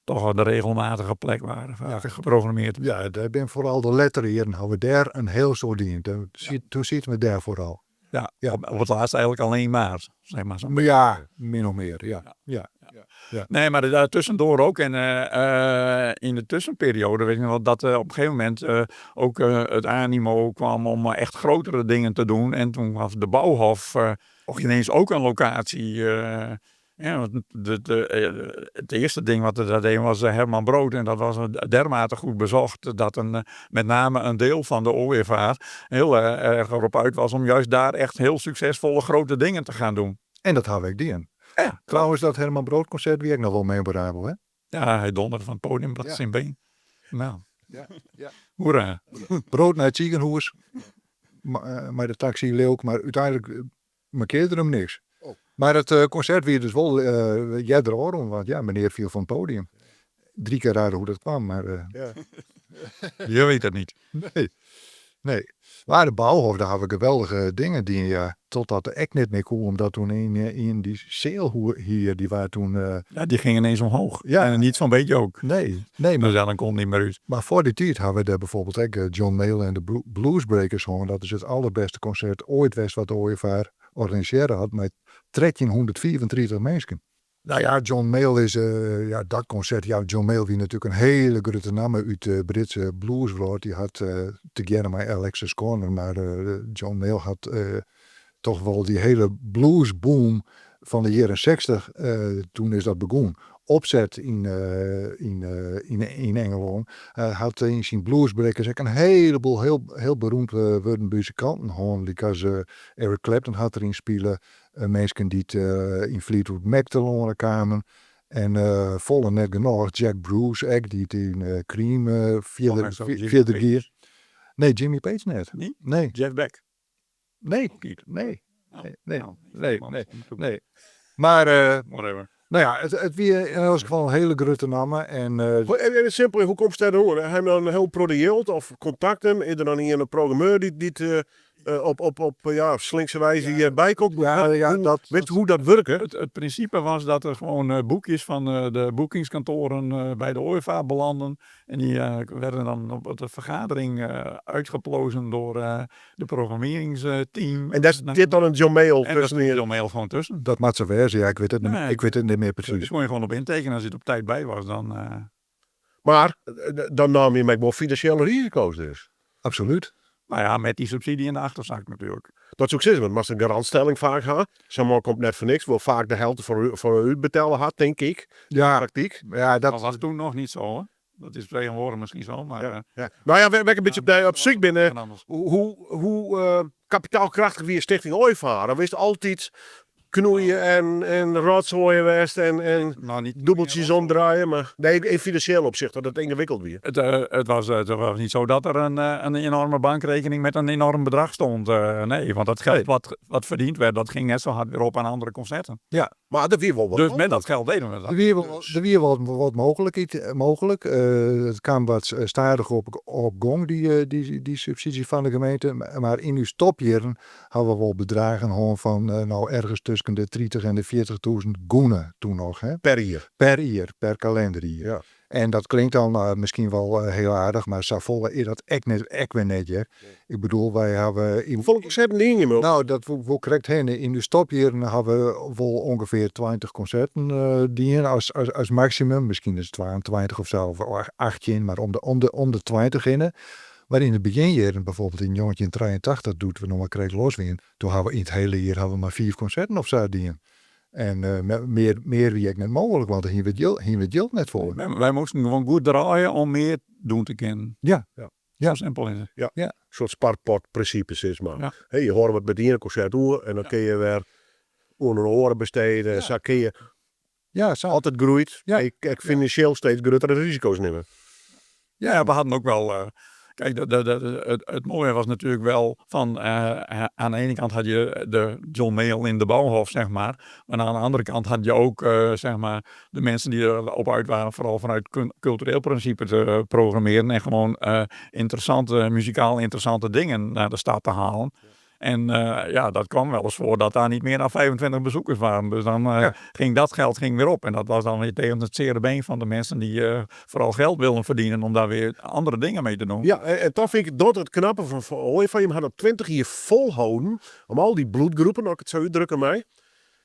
toch de regelmatige plek waar geprogrammeerd.
Ja, daar ben vooral de letterheren hadden we daar een heel soort in. Toen zitten we daar vooral.
Ja,
Ja.
op het laatst eigenlijk alleen maar. Zeg maar zo.
Maar ja, min of meer. Ja.
Nee, maar daartussendoor ook. En in de tussenperiode weet ik nog wel dat op een gegeven moment ook het animo kwam om echt grotere dingen te doen. En toen was de Bouwhof ineens ook een locatie. Ja, want het eerste ding wat er daar deed was Herman Brood. En dat was dermate goed bezocht dat met name een deel van de ooievaart heel erg erop uit was om juist daar echt heel succesvolle grote dingen te gaan doen.
En dat hadden we die.
Ja,
Trouwens, dat Herman Brood concert wie ik nog wel memorabel, hè?
ja, hij donderde van het podium, bracht zijn been. Nou,
Ja.
hoera.
Brood naar het ziekenhuis. Maar de taxi leuk, maar uiteindelijk markeerde hem niks.
Oh.
Maar het concert weer dus wel jij erom, want ja, meneer viel van het podium. 3 keer raden hoe dat kwam, maar
Je weet het niet.
nee. Maar de Bouwhof, daar hadden we geweldige dingen die totdat de echt niet meer kon, omdat toen in die zeil hier, die waren toen...
Ja, die ging ineens omhoog.
Ja.
En niet zo'n beetje ook.
nee,
Dus
maar,
ja, dan kon het niet meer uit.
maar voor die tijd hadden we daar bijvoorbeeld ook John Mayall en de Bluesbreakers gewoon. Dat is het allerbeste concert ooit was wat de Ooievaar organiseren had, met 1334 mensen. Nou ja, John Mayall is, dat concert, ja, John Mayall wie natuurlijk een hele grote naam uit de Britse blueswereld. Die had together met Alexis Corner, maar John Mayall had toch wel die hele bluesboom van de jaren 60, toen is dat begonnen. Opzet in Engeland. Had in zijn bluesbreakers ook een heleboel heel beroemd worden muzikanten gewoon. Eric Clapton had erin spelen. Mensen die in Fleetwood Mac te lonen kwamen. En volle net genoeg. Jack Bruce, die het in Cream vierde keer. Nee, Jimmy Page net.
Niet?
Nee.
Jeff Beck.
Nee.
Niet.
Nee.
Nou,
Nee. Maar
whatever.
nou ja, het weer in elk geval een hele grote naam. En
En simpel, hoe komt het door? Heb je dan een heel product of contacten? Is er dan hier een programmeur die op slinkse wijze hierbij komt? Weet je hoe dat werkt?
Het principe was dat er gewoon boekjes van de boekingskantoren bij de OEVA belanden. En die werden dan op de vergadering uitgeplozen door de programmeringsteam.
En daar zit dan een John Mayall
En daar
tussen.
zit John Mayall gewoon tussen.
dat maakt ze wezen. Ja, ik weet het niet,
Nee,
ik weet het niet meer
Dus
precies.
kon je gewoon op intekenen als je er op tijd bij was. Dan,
Maar dan nam je met wel financiële risico's dus.
Absoluut.
nou ja, met die subsidie in de achterzak natuurlijk.
Dat succes, want als een garantstelling vaak gaat. Zo'n komt net voor niks. Wil vaak de helft voor u betalen had, denk ik.
Ja,
Praktiek.
ja
Dat
dat
was toen nog niet zo hoor. Dat is tegenwoordig misschien zo, maar...
Ja. Nou ja, we een beetje op zoek binnen.
en anders.
Hoe kapitaalkrachtig wie Stichting Ooievaar. Dan wist altijd knoeien en rotzooien west en
Nou, niet
dubbeltjes omdraaien. Maar nee, in financieel opzicht dat het ingewikkeld weer.
Het was niet zo dat er een enorme bankrekening met een enorm bedrag stond. Nee, want dat geld wat verdiend werd, dat ging net zo hard weer op aan andere concerten.
Maar dat weer wel wat.
Dus met dat geld deden we dat.
er weer wat mogelijk. Het kwam wat stadig op gang, die subsidie van de gemeente. Maar in uw stopjaren hadden we wel bedragen gewoon van nou ergens tussen de 30 en de 40.000 goenen toen nog. Hè?
Per jaar.
Per kalenderjaar.
Ja.
En dat klinkt dan misschien wel heel aardig, maar Savolle is dat echt weer net. Ja. Ik bedoel, wij hebben...
Hoeveel concerten ding je me?
Nou, dat wil correct heen. In de stopjaren hebben we wel ongeveer 20 concerten die als maximum. Misschien is het 22 of zo, of 18, maar om de 20 in. Maar in de beginjaren, bijvoorbeeld in 1983, doet we nog maar kreeg loswien. Toen hebben we in het hele jaar maar 4 concerten of zo die. En meer wie ik net mogelijk, want hier werd geld net voor.
Wij moesten gewoon goed draaien om meer doen te kunnen.
Ja.
Zo simpel is het.
Een soort sparpot-principes is maar.
Ja.
Hey, je hoort wat met die ene concert door en dan kun je weer onder een oren besteden. Zo kun je
Ja, zo.
altijd groeit.
Ja.
Ik financieel steeds grotere risico's nemen.
Ja, we hadden ook wel Kijk, het mooie was natuurlijk wel van... aan de ene kant had je de John Mayall in de Bauhof, zeg maar. Maar aan de andere kant had je ook, zeg maar... de mensen die erop uit waren... vooral vanuit cultureel principe te programmeren... en gewoon muzikaal interessante dingen naar de stad te halen. En dat kwam wel eens voor dat daar niet meer dan 25 bezoekers waren. Dus dan ging dat geld weer op. En dat was dan weer tegen het zere been van de mensen die vooral geld wilden verdienen om daar weer andere dingen mee te doen.
Ja, en dan vind ik dat het knappe van Ooievaar. Je had op 20 jaar volhouden om al die bloedgroepen, als ik het zo uitdrukken mij.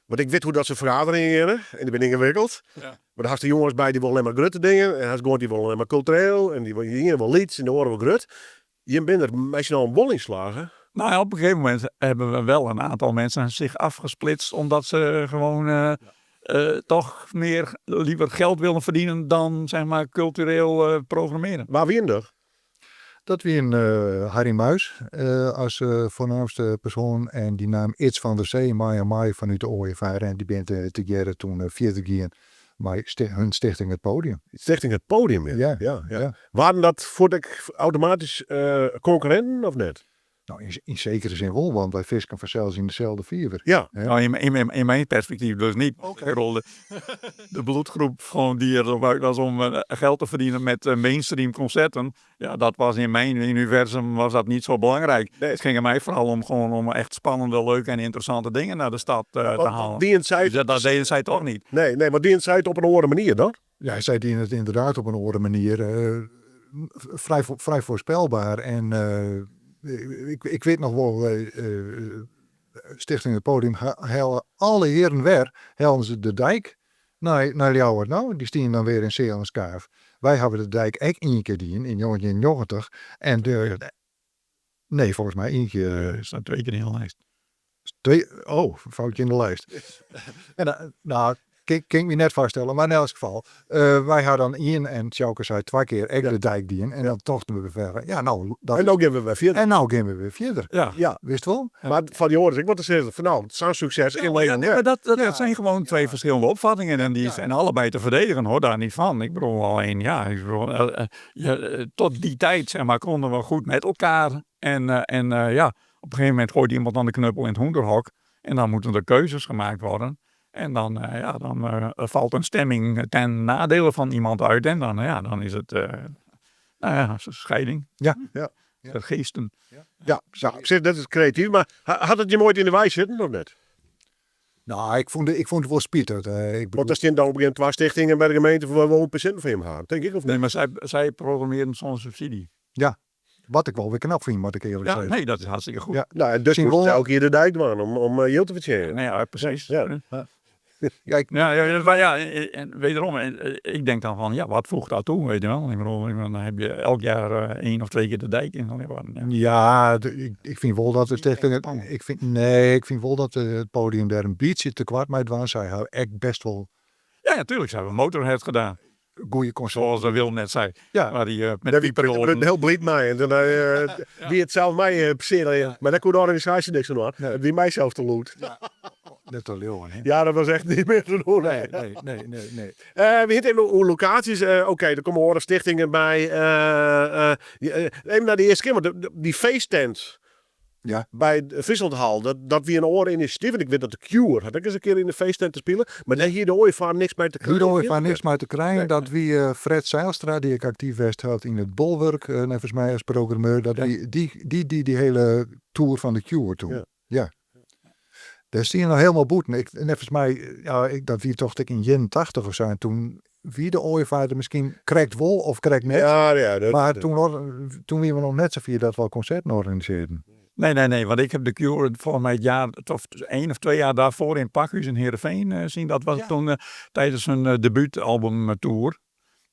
Want ik weet hoe dat ze vergaderingen hebben en die ben ingewikkeld. Ja. Maar dan had de jongens bij die willen alleen maar grutte dingen. En hij gewoon die willen alleen maar cultureel. En die willen wel lieds en die horen wel grut. Je bent er meestal een wol inslagen.
Nou ja, op een gegeven moment hebben we wel een aantal mensen zich afgesplitst. Omdat ze gewoon toch liever geld willen verdienen dan zeg maar cultureel programmeren.
Waar wie er?
Dat wie een Harry Muis als voornaamste persoon. En die naam Iets van der Zee, Maya vanuit de Ooievaar. En die bent te jaren toen 40 jaar. Maar hun stichting Het Podium.
Stichting Het Podium, ja. Waren dat voor de automatisch concurrenten of net?
Nou, in zekere zin wel, want wij visken vanzelfs in dezelfde vierver.
Ja.
Nou, in mijn perspectief dus niet. Okay. De bloedgroep gewoon die erop uit was om geld te verdienen met mainstream concerten. Ja, dat was in mijn universum was dat niet zo belangrijk. Nee. Het ging er mij vooral om echt spannende, leuke en interessante dingen naar de stad te halen. Dus dat deden zij toch niet.
Nee, maar die zij het op een andere manier dan?
Ja, zij dienen het inderdaad op een andere manier. Vrij voorspelbaar en... Ik weet nog wel, Stichting Het Podium halen alle heren weer, halen ze de dijk naar Ljouwert. Nou, die stien dan weer in Zeelandskaaf. Wij hebben de dijk echt één keer in 1990. En nee, volgens mij één keer.
Er staat 2 keer in de lijst.
Foutje in de lijst. En nou... Kan ik me net vaststellen, maar in elk geval. Wij hadden dan Ian en Tjauke zei 2 keer echt de dijk dienen. En dan tochten we verder. Ja, nou...
En nou gaan we weer verder.
En nou gaan we weer verder.
Ja.
Wist wel?
Ja. Maar van die ouders, ik moet zeggen, van nou, het is een succes in Leiden.
Ja, dat zijn gewoon 2 verschillende opvattingen. En die zijn allebei te verdedigen, hoor, daar niet van. Ik bedoel alleen, tot die tijd, zeg maar, konden we goed met elkaar. En op een gegeven moment gooit iemand dan de knuppel in het hoenderhok. En dan moeten er keuzes gemaakt worden. En dan valt een stemming ten nadele van iemand uit. En dan is het een scheiding.
Ja.
De geesten.
Ja, dat is creatief. Maar had het je mooi in de wijs zitten of net?
Nou, ik vond het wel spietig.
Want er staan dan op een gegeven moment 2 stichtingen bij de gemeente voor wel een patiënt van hem gaan. Denk ik of niet?
Nee, maar zij programmeren zonder subsidie.
Ja. Wat ik wel weer knap vind, moet ik eerlijk zeggen.
Nee, dat is hartstikke goed.
Ja, nou, en dus moet elke keer de dijk doen om Jill te verteren.
Nee, ja, precies.
Ja.
En wederom, ik denk dan van, wat voegt dat toe, weet je wel. Ik bedoel, dan heb je elk jaar 1 of 2 keer de dijk in.
Ik vind wel dat de stichting... Ik vind wel dat het podium daar een beetje te kwart mee was. Zij hebben echt best wel...
Ja, natuurlijk. Ze hebben Motorhead gedaan.
Goeie concert.
Zoals Wil net zei.
Ja.
Waar die met pieper
heel blied mij. En dan wie het zelf mij passeren. Maar daar kon de organisatie niks aan doen. Wie mij zelf te loot.
Net te leeuwen, hè?
Ja, dat was echt niet meer te doen.
Nee.
We hitten hoe locaties. Oké, er komen horen stichtingen bij. Even naar de eerste keer. Maar die feesttent.
Ja.
Bij de Visseldhal, dat wie een oor initiatief. En ik weet dat de Cure had ik eens een keer in de feesttent te spelen. Maar daar hier de Ooievaar niks mee te krijgen.
Hier de Ooievaar niks mee te krijgen. Nee. Dat wie Fred Zijlstra, die ik actief had in het Bolwerk, volgens mij als programmeur, dat die hele tour van de Cure toen. Ja. Daar zie je nog helemaal boeten. Volgens mij, dat wie toch in 81 of zo. En toen wie de Ooievaar misschien krijgt wel of krijgt net. Maar toen we nog net zoveel dat we al concerten organiseerden.
Nee, want ik heb de Cure volgens mij het jaar, of 1 of 2 jaar daarvoor in het Pakhuis in Heerenveen zien. Dat was toen tijdens hun debuutalbumtour.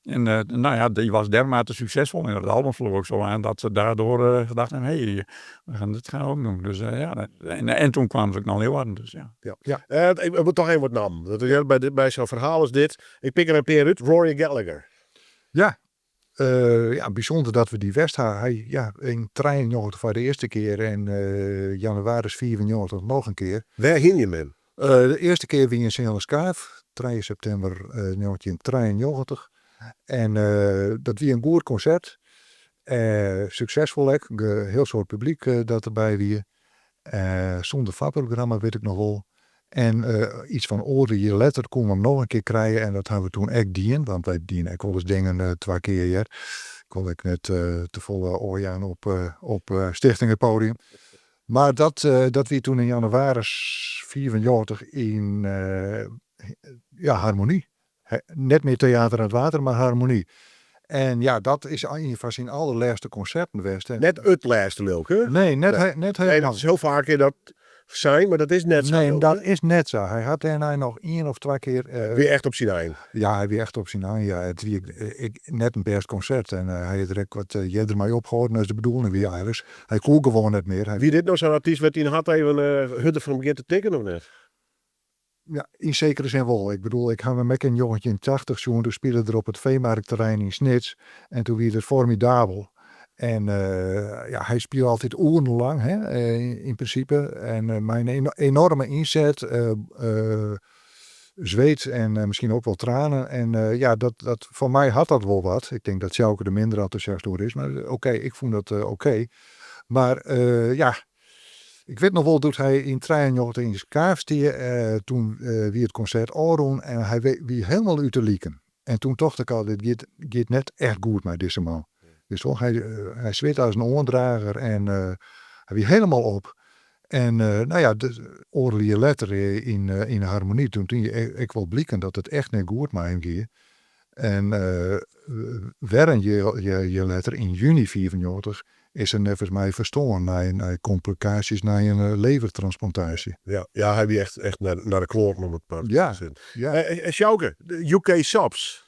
En die was dermate succesvol en het album vloog ook zo aan dat ze daardoor gedacht hebben, we gaan dit ook doen. Dus en toen kwamen ze ook naar Leeuwarden. Dus
ik moet toch even wat namen. Bij zo'n verhaal als dit. Ik pik er een keer uit. Rory Gallagher.
Ja. Bijzonder dat we die West hadden. In 93 voor de eerste keer en januari 94 nog een keer.
Waar ging je mee?
De eerste keer wie in Zeelandskaaf, 3 september 1993. En dat was een goed concert. Succesvol ook. Heel soort publiek dat erbij wie. Zonder vakprogramma weet ik nog wel. En iets van oren je letter kon we hem nog een keer krijgen. En dat hebben we toen echt dien. Want wij dienen ook wel eens dingen 2 keer hier. Kon ik net te volle oorjaan op Stichting het Podium. Maar dat wie toen in januari 84 in Harmonie. Net meer theater aan het water, maar Harmonie. En ja, dat is van zijn allerlaatste concerten geweest.
Net het laatste leuk, hè?
Nee, net
Nee,
helemaal.
dat is heel vaak in dat zijn, maar dat is net zo.
Nee,
leuk,
dat
hè?
is net zo. Hij had daarna nog 1 of 2 keer.
Weer echt op zijn eind.
Ja, hij weer echt op zijn aan. Ja, het wie net een best concert. En hij heeft direct wat jij ermee opgehouden. Dat is de bedoeling weer eigenlijk. Hij kon gewoon net meer. Hij,
Wie dit nou zo'n artiest werd, die had even Hutte van begin te tikken of net?
ja, in zekere zin wel. Ik bedoel, ik ga met een jongetje in 80 zoen. Toen speelde er op het veemarktterrein in Snits. En toen werd het formidabel. En ja, hij speelde altijd urenlang, hè, in principe. En mijn enorme inzet, zweet en misschien ook wel tranen. En ja, dat voor mij had dat wel wat. Ik denk dat Sjouke er minder enthousiast door is. Maar oké, ik vond dat oké. Maar ja, ik weet nog wel dat hij in 93 in zijn kaaf stier. Toen wie het concert oorroen en hij wie helemaal uit de lieken. En toen dacht ik al, dit gaat net echt goed met deze man. Dus toch, hij zweet als een oordrager en hij wie helemaal op. En nou ja, de oorlijke letter in Harmonie. Toen ik wel blikken dat het echt net goed met hem ging. En werden je letter in juni 94 is er volgens mij verstoren naar complicaties, naar een levertransplantatie.
Ja, hij wie echt naar de kloot om het paar
Ja,
te zitten.
ja.
Sjouke, de UK Subs.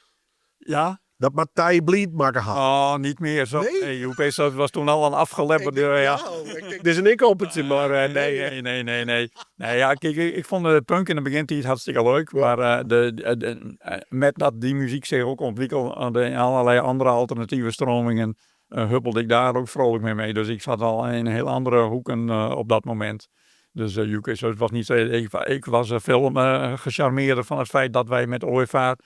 Ja?
Dat Matthij Blied maken had.
Oh, niet meer. Zo.
Nee?
Nee, Joepes, dat was toen al een afgelepperde.
Dit is een inkoppertje, maar
Nee. Nee, ja, kijk, ik vond de punk in het begin hartstikke leuk. Maar met dat die muziek zich ook ontwikkelde en allerlei andere alternatieve stromingen, huppelde ik daar ook vrolijk mee. Dus ik zat al in heel andere hoeken op dat moment. Dus UK, zo, het was niet zo. Ik was veel gecharmeerd van het feit dat wij met OFA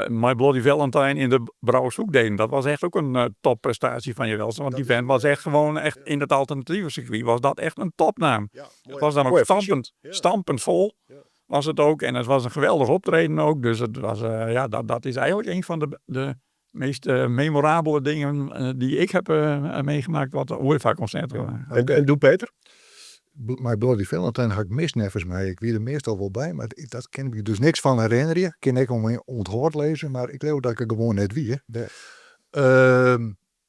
My Bloody Valentine in de Brouwershoek deden. Dat was echt ook een topprestatie van je welste. Want die band was echt gewoon echt in het alternatieve circuit. Was dat echt een topnaam. Het was dan ook stampend vol. Was het ook. En het was een geweldig optreden ook. Dus het was, dat is eigenlijk een van de meest memorabele dingen die ik heb meegemaakt wat de UEFA-concerten waren.
En doe Peter?
My Bloody Valentine had ik mis nevens mij. Ik wie er meestal wel bij, maar dat ken ik dus niks van herinneren. Ik kan ik om onthoord lezen, maar ik geloof dat ik er gewoon net wie.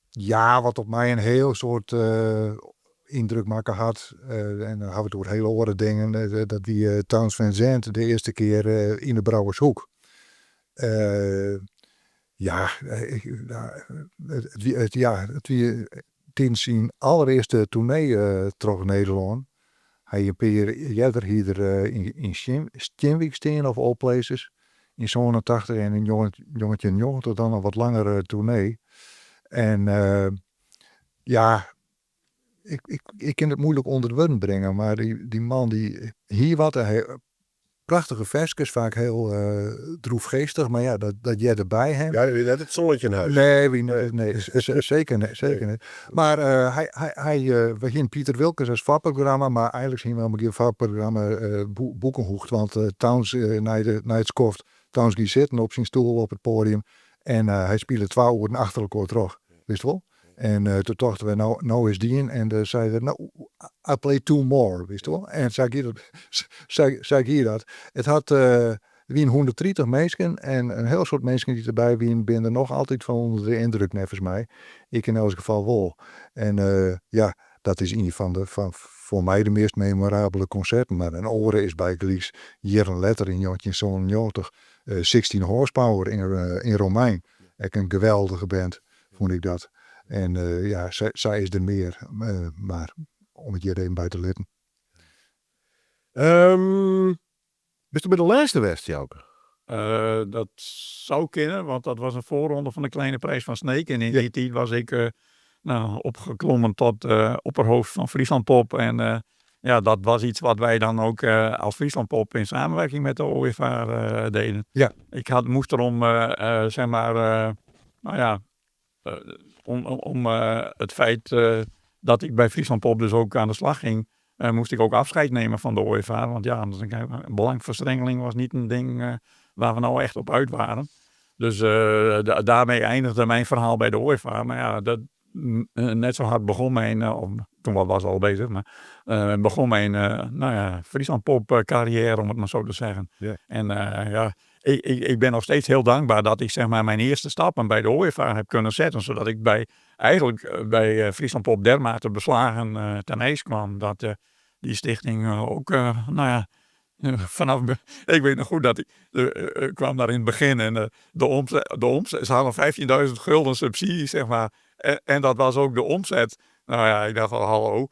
Ja, wat op mij een heel soort indruk maken had. En dan hebben we het over hele oren dingen. Dat die Towns Van Zandt de eerste keer in de Brouwershoek. Het wie tijdens zijn allereerste tournee terug Nederland. Hij een paar jaar hier in Steenwijk staan of all places. In 87 en een jongetje tot dan een wat langere tournee. En ja, ik kan het moeilijk onder de woorden brengen. Maar die man die hier wat, prachtige versjes, vaak heel droefgeestig. Maar ja, dat jij erbij hebt.
Ja, net het zonnetje in huis.
Nee, zeker niet. Maar we gingen Pieter Wilkes als vakprogramma, maar eigenlijk zien we wel een vakprogramma Boekenhoegd, want Towns naar het skoft, Towns ging zitten op zijn stoel op het podium en hij speelde 2 uur achter elkaar terug, wist je wel? En toen dachten we, nou is die in. En zeiden, nou, I play 2 more, wist je wel? En zei ik hier dat. Het had wie 130 mensen en een heel soort mensen die erbij waren, ben er nog altijd van onder de indruk, nevens mij. Ik in elk geval wel. En ja, dat is een van voor mij de meest memorabele concerten. Maar een oren is bij Glees hier een letter in Jotje zo'n 16 horsepower in Romein. Echt een geweldige band, vond ik dat. En ja, zij is er meer, maar om het hier even bij te letten.
Bist u bij de laatste West, Jouke?
Dat zou kunnen, want dat was een voorronde van de kleine prijs van Sneek. En in die tijd was ik opgeklommen tot opperhoofd van Friesland Pop. En ja, dat was iets wat wij dan ook als Friesland Pop in samenwerking met de OFA deden.
Ja.
Ik moest erom, om het feit dat ik bij Friesland Pop dus ook aan de slag ging, moest ik ook afscheid nemen van de ooievaar. Want ja, een belangverstrengeling was niet een ding waar we nou echt op uit waren. Dus daarmee eindigde mijn verhaal bij de ooievaar. Maar ja, net zo hard begon mijn, toen was al bezig, maar begon mijn Friesland Pop carrière, om het maar zo te zeggen.
Ja.
En ik ben nog steeds heel dankbaar dat ik zeg maar mijn eerste stappen bij de ooievaar heb kunnen zetten. Zodat ik bij Friesland Pop dermate beslagen ten ijs kwam. Dat die stichting ook, vanaf, ik weet nog goed dat ik kwam daar in het begin en de omzet, ze hadden 15.000 gulden subsidie, zeg maar. En dat was ook de omzet. Nou ja, ik dacht al, hallo,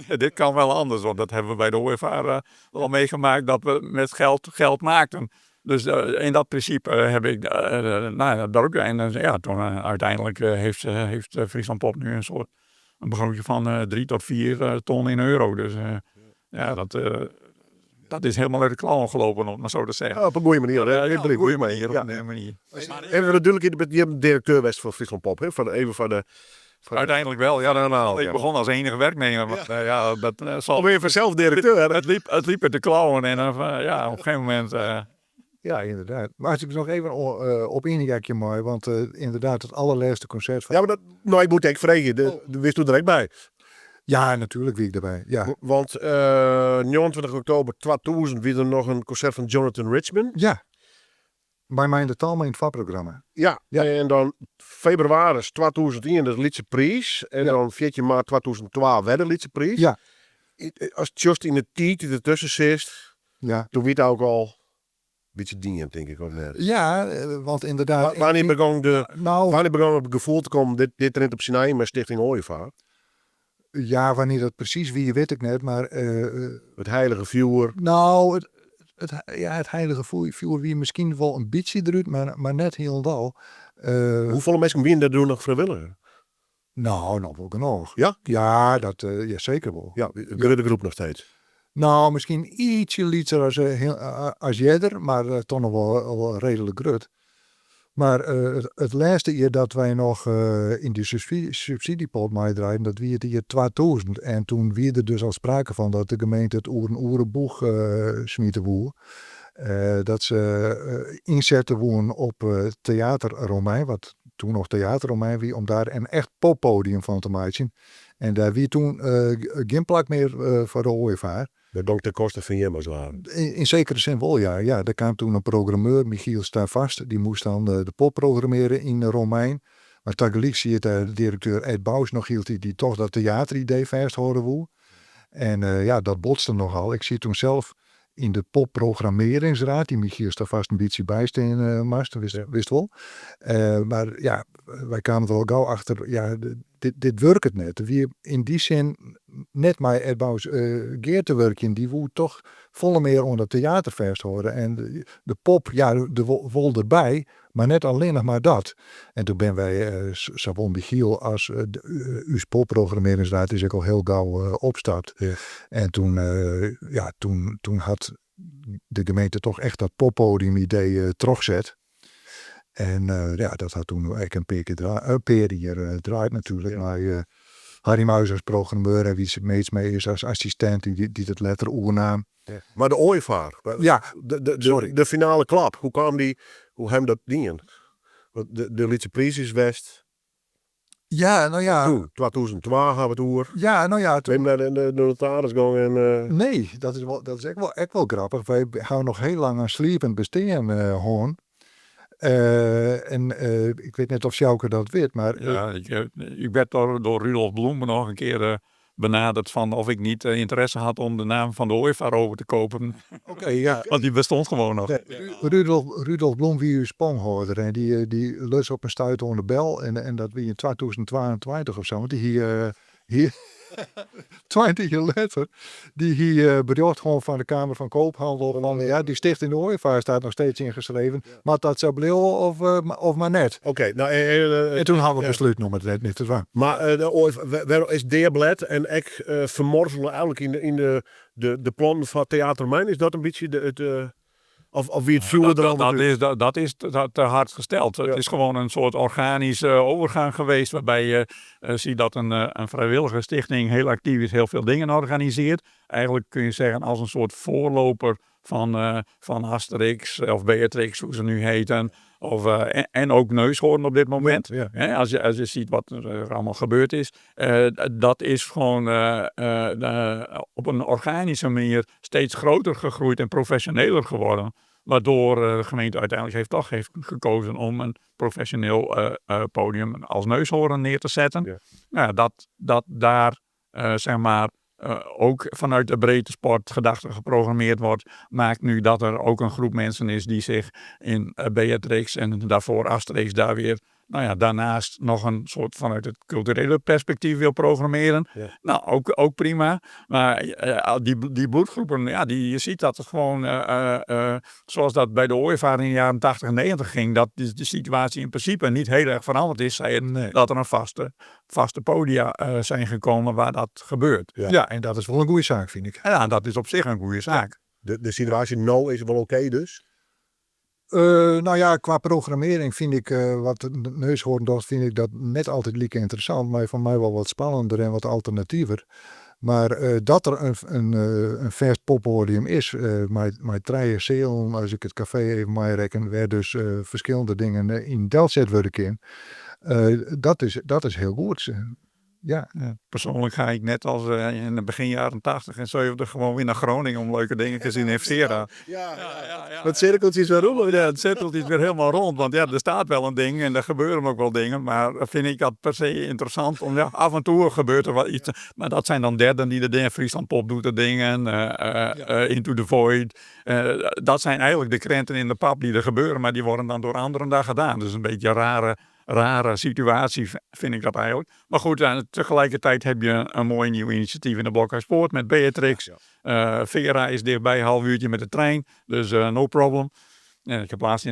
dit kan wel anders. Want dat hebben we bij de ooievaar al meegemaakt, dat we met geld maakten. Dus in dat principe heb ik dat ook. En toen uiteindelijk heeft Friesland Pop nu een begroting van 3 tot 4 ton in euro. Dus dat is helemaal uit de klauwen gelopen, om het maar zo te zeggen.
Ja, op een goede manier. Hè?
Op een goede manier.
Ja.
Op een manier.
En natuurlijk, je bent directeur West van Friesland Pop. Hè?
Uiteindelijk wel, ja.
Nou,
Ik begon als enige werknemer. Maar, dat zal...
Alweer vanzelf directeur.
Het liep uit de klauwen en op een gegeven moment...
Ja, inderdaad. Maar als ik nog even op injaakje mooi, want inderdaad het allerlaatste concert van...
Ja, maar ik moet echt vragen. Wist u direct bij?
Ja, natuurlijk wie ik erbij. Ja.
Want 29 oktober 2000 weer er nog een concert van Jonathan Richman.
Ja. Bij mij in de taal, maar in het vakprogramma.
Ja, en dan februari 2001 de Lietse Prijs. En dan 14 maart 2012 weer de Lietse Prijs.
Ja.
Als het just in de tijd die ertussen zit,
Ja.
toen weet ook al een beetje dingend, denk ik. Of net.
Ja, want inderdaad...
Wanneer begon het gevoel te komen, dit rent op zijn eigen met Stichting Ooievaar?
Ja, wanneer dat precies wie weet ik net, maar...
Het heilige vuur.
Nou, het heilige vuur wie misschien wel een beetje eruit, maar net helemaal.
Hoeveel mensen winnen dat doen nog vrijwilliger?
Nou, nog wel genoeg.
Ja?
Ja, zeker wel.
Ja, de groep nog steeds.
Nou, misschien ietsje lichter als jeder, maar toch nog wel redelijk grut. Maar het laatste jaar dat wij nog in die subsidiepot meedraaiden, dat wie het jaar 2000. En toen wie er dus al sprake van dat de gemeente het oerenboeg smieten woe. Dat ze inzetten woen op Theater Romein, wat toen nog Theater Romein wie, om daar een echt poppodium van te maken. En daar wie toen geen plak meer voor de ooievaar.
Dat dank ten koste van Jemmers waren.
In zekere zin wel, ja. Ja, er kwam toen een programmeur, Michiel Stavast, die moest dan de pop programmeren in Romein. Maar tegelijk zie je de directeur Ed Bouws nog hield die toch dat theateridee vasthouden wil. En dat botste nogal. Ik zie toen zelf in de popprogrammeringsraad, die Michiel Stavast een beetje bijstaan moest, wist wel. Maar ja, wij kwamen er al gauw achter, ja, dit werkt het net. Wie in die zin net maar Ed Bouws geert te werken, die woe toch volle meer onder theaterfest horen. En de pop, ja, de wol erbij, maar net alleen nog maar dat. En toen ben wij, zowel Michiel als uw popprogrammeringsraad is ook al heel gauw opstapt.
Ja.
En toen had de gemeente toch echt dat poppodium idee terugzet. En dat had toen eigenlijk een paar keer draait natuurlijk. Ja. Maar Harry Muis als programmeur en wie ze meest mee is als assistent die het letter oernaam.
Ja. Maar de ooievaar.
Ja,
de finale klap. Hoe kwam die? Hoe hem dat dienen? Want de Lietse Prijs is West.
Ja, nou ja.
Toen, 2012 gaan we het oer.
Ja, nou ja.
Toen naar de notaris gaan en...
Nee, dat is echt wel grappig. Wij gaan nog heel lang aan sliepend bestaan hoorn. Ik weet net of Sjouke dat weet, maar...
ik werd door Rudolf Bloem nog een keer benaderd van of ik niet interesse had om de naam van de ooievaar over te kopen.
Oké, ja.
Want die bestond gewoon nog.
Rudolf Bloem wie uw sponghouder en die lus op een stuit onder de bel en dat wie in 2022 of zo, want die hier 20 jaar later, die hier bericht gewoon van de Kamer van Koophandel. Van, ja, die stichting de ooievaar staat nog steeds ingeschreven. Maar dat zou blijven of maar net.
Oké, nou...
en toen hadden we besloten om het net niet te doen.
Maar de ooievaar is deerblad en ik vermorzelen eigenlijk in de plannen van Theater Mijn. Is dat een beetje Of wie het voelde er allemaal
Dat is te hard gesteld.
Ja.
Het is gewoon een soort organische overgang geweest. Waarbij je ziet dat een vrijwillige stichting heel actief is. Heel veel dingen organiseert. Eigenlijk kun je zeggen als een soort voorloper van Asterix of Beatrix, hoe ze nu heten. En ook Neushoorn op dit moment.
Ja.
Hè, als je ziet wat er allemaal gebeurd is. Dat is gewoon op een organische manier steeds groter gegroeid en professioneler geworden. Waardoor de gemeente uiteindelijk heeft gekozen om een professioneel podium als Neushoorn neer te zetten.
Ja.
Nou, dat daar zeg maar ook vanuit de breedte sport gedachte geprogrammeerd wordt, maakt nu dat er ook een groep mensen is die zich in Beatrix en daarvoor Asterix daar weer, nou ja, daarnaast nog een soort vanuit het culturele perspectief wil programmeren.
Ja.
Nou, ook prima. Maar die bloedgroepen, ja, je ziet dat het gewoon, zoals dat bij de ooievaar in de jaren 80 en 90 ging, dat de situatie in principe niet heel erg veranderd is. Zij het dat er een vaste podia zijn gekomen waar dat gebeurt.
Ja, en dat is wel een goede zaak, vind ik.
En ja, dat is op zich een goede zaak.
De situatie nou is wel oké dus.
Nou ja, qua programmering vind ik wat de Neushoorn doet, vind ik dat net altijd lieke interessant, maar voor mij wel wat spannender en wat alternatiever. Maar dat er een vast poppodium is, met treien zeelen, als ik het café even mij reken, waar dus verschillende dingen in Delzet worden in. Dat is heel goed. Ja.
Persoonlijk ga ik net als in de begin jaren 80 en 70 gewoon weer naar Groningen om leuke dingen te zien in Vera.
Ja.
Het cirkeltje is weer rond. Ja, het cirkeltje is weer helemaal rond. Want ja, er staat wel een ding en er gebeuren ook wel dingen. Maar vind ik dat per se interessant. Af en toe gebeurt er wel iets. Maar dat zijn dan derden die de dingen. Friesland Pop doet de dingen. Into the Void. Dat zijn eigenlijk de krenten in de pap die er gebeuren. Maar die worden dan door anderen daar gedaan. Dus een beetje rare situatie vind ik dat eigenlijk. Maar goed, tegelijkertijd heb je een mooi nieuw initiatief in de Blokhuispoort met Beatrix. Vera is dichtbij, een half uurtje met de trein. Dus no problem. Ik heb laatst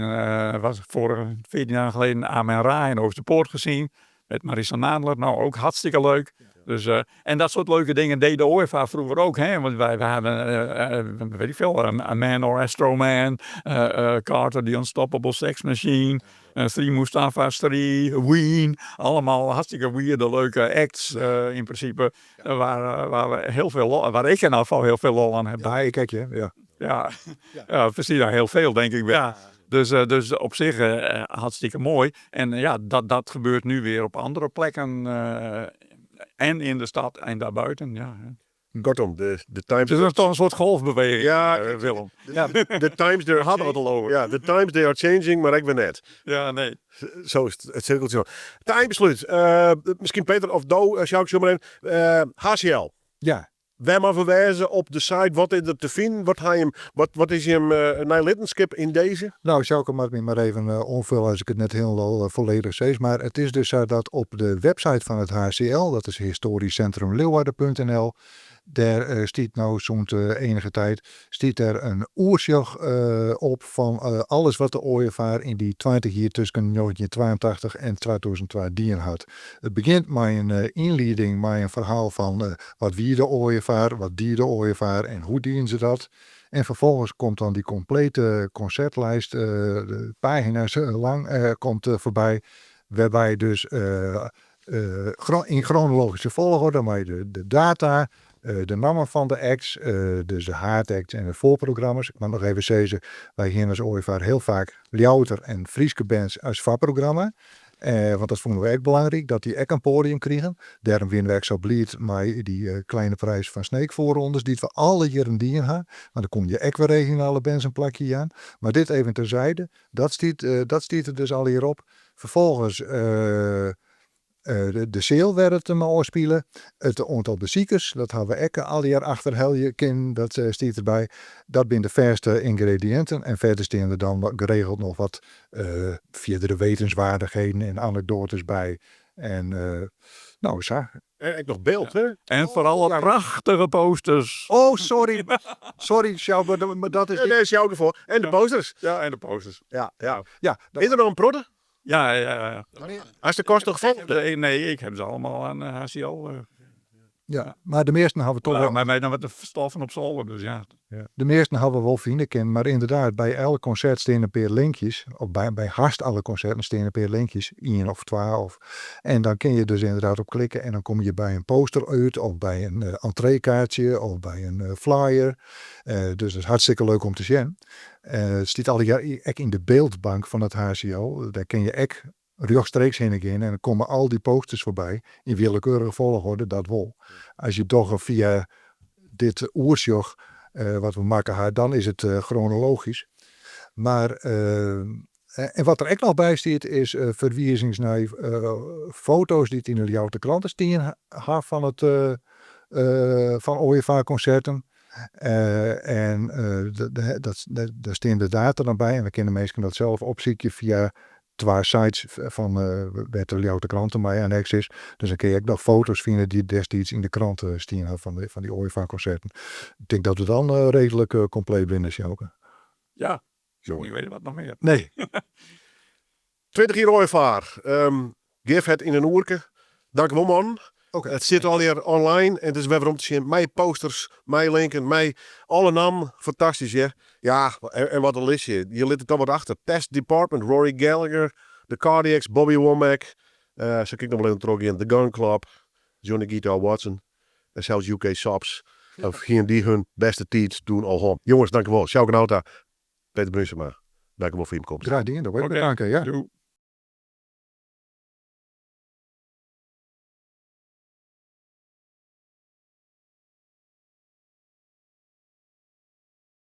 vorige 14 jaar geleden Amen Ra in Oosterpoort gezien. Met Marissa Nadler. Nou, ook hartstikke leuk. Dus, en dat soort leuke dingen deed de ooievaar vroeger ook. Hè? Want wij hebben, weet ik veel, A Man or Astro Man. Carter, The Unstoppable Sex Machine. Three Mustafa's 3. Ween. Allemaal hartstikke weirde, leuke acts in principe. Waar ik in ieder geval heel veel lol aan heb.
Ja, ik kijk je. Ja.
Ja, precies daar heel veel, denk ik wel. Ja. Dus op zich hartstikke mooi. En ja, dat gebeurt nu weer op andere plekken. En in de stad en daarbuiten. Ja.
Kortom, de times...
Het is toch een soort golfbeweging,
Ja,
Willem.
De times there
Hadden we het al over.
Ja, the times they are changing, maar ik ben net.
Ja, nee.
Zo is het cirkeltje. Het eindbesluit. Misschien Peter of Do, zou ik zo maar even. HCL.
Ja.
Wij maar verwijzen op de site. Wat is er te vinden? Wat is hem naar lidmaatschap in deze?
Nou, zou ik hem maar even onvullen als ik het net heel volledig zeg. Maar het is dus zo dat op de website van het HCL, dat is historiecentrumleeuwarden.nl, daar stiet nou zo'n enige tijd stiet er een oersjoch op van alles wat de ooievaar in die 20 jaar tussen 1982 en 2002 dien had. Het begint met een inleiding, met een verhaal van wat wie de ooievaar, wat die de ooievaar en hoe dienen ze dat. En vervolgens komt dan die complete concertlijst, de pagina's lang, komt voorbij, waarbij dus in chronologische volgorde, maar de data, de namen van de acts, dus de haardacts en de voorprogramma's. Ik mag nog even zeggen, wij hier als ooievaar heel vaak Ljouter en Frieske bands als voorprogramma. Want dat vonden we ook belangrijk, dat die ook een podium kregen. Daarom winnen we ook zo blij met die kleine prijs van Sneekvoorrondes, die we alle jaren dienen hebben. Maar dan kom je ook weer regionale bands een plakje aan. Maar dit even terzijde, dat stiet er dus al hierop. Vervolgens de sale werden het maar spelen. Het aantal bezoekers, dat hebben we ook al jaar achter helje kin, dat stiet erbij. Dat zijn de verste ingrediënten. En verder staan er dan geregeld nog wat verdere wetenswaardigheden en anekdotes bij. En nou, zo.
En ik nog beeld, hè?
En vooral prachtige posters.
Oh, sorry. Sorry, Sjouw, maar dat is...
Daar is jou ervoor. En de posters.
Ja, en de posters.
Ja.
Ja,
Is er nog een prodder?
Ja.
Als de kost toch vol?
Nee, ik heb ze allemaal aan HCL.
Ja, maar de meesten hebben toch wel...
Maar mij dan wat de stoffen op zolder, dus ja.
De meesten hebben wel vinden kennen, maar inderdaad, bij elk concert staan een paar linkjes. Of bij haast alle concerten staan een paar linkjes, 1 of 2. En dan kun je dus inderdaad op klikken en dan kom je bij een poster uit, of bij een entreekaartje, of bij een flyer. Dus dat is hartstikke leuk om te zien. Het staat al echt in de beeldbank van het HCO. Daar kun je ook rechtstreeks heen gaan en dan komen al die posters voorbij in willekeurige volgorde, dat wel. Als je toch via dit oersjoch wat we maken, dan is het chronologisch. Maar en wat er ook nog bij staat is verwijzings naar foto's die het in de Ljouwte kranten staan van OEVA-concerten. En daar staan de data dan bij en we kunnen meestal dat zelf opzoeken via 2 sites van waar de Ljouwte kranten mij aan is. Dus dan kun je ook nog foto's vinden die destijds in de kranten staan van die OEVA-concerten. Ik denk dat we dan redelijk compleet binnen Sjoke.
Ja, je weet wat nog meer.
Nee.
20 jaar ooievaar. Geef het in een oerke. Dank wel man.
Oké.
Het zit al hier online en het is weer om te zien. Mijn posters, mijn linken, mijn alle namen. Fantastisch, hè? Ja, en wat een listje. Je lit het dan wat achter. Test Department, Rory Gallagher, The Cardiacs, Bobby Womack. Ze kijkt nog wel even terug in The Gun Club, Johnny Guitar Watson. En zelfs UK Sops. Of hier die hun beste teams doen al hom. Jongens, dank u wel. Sjouk Nauta, Peter Brusema. Dank u wel voor je komst.
Draai dingen, dat weet ik
Oké.
bedanken, ja.
Doei.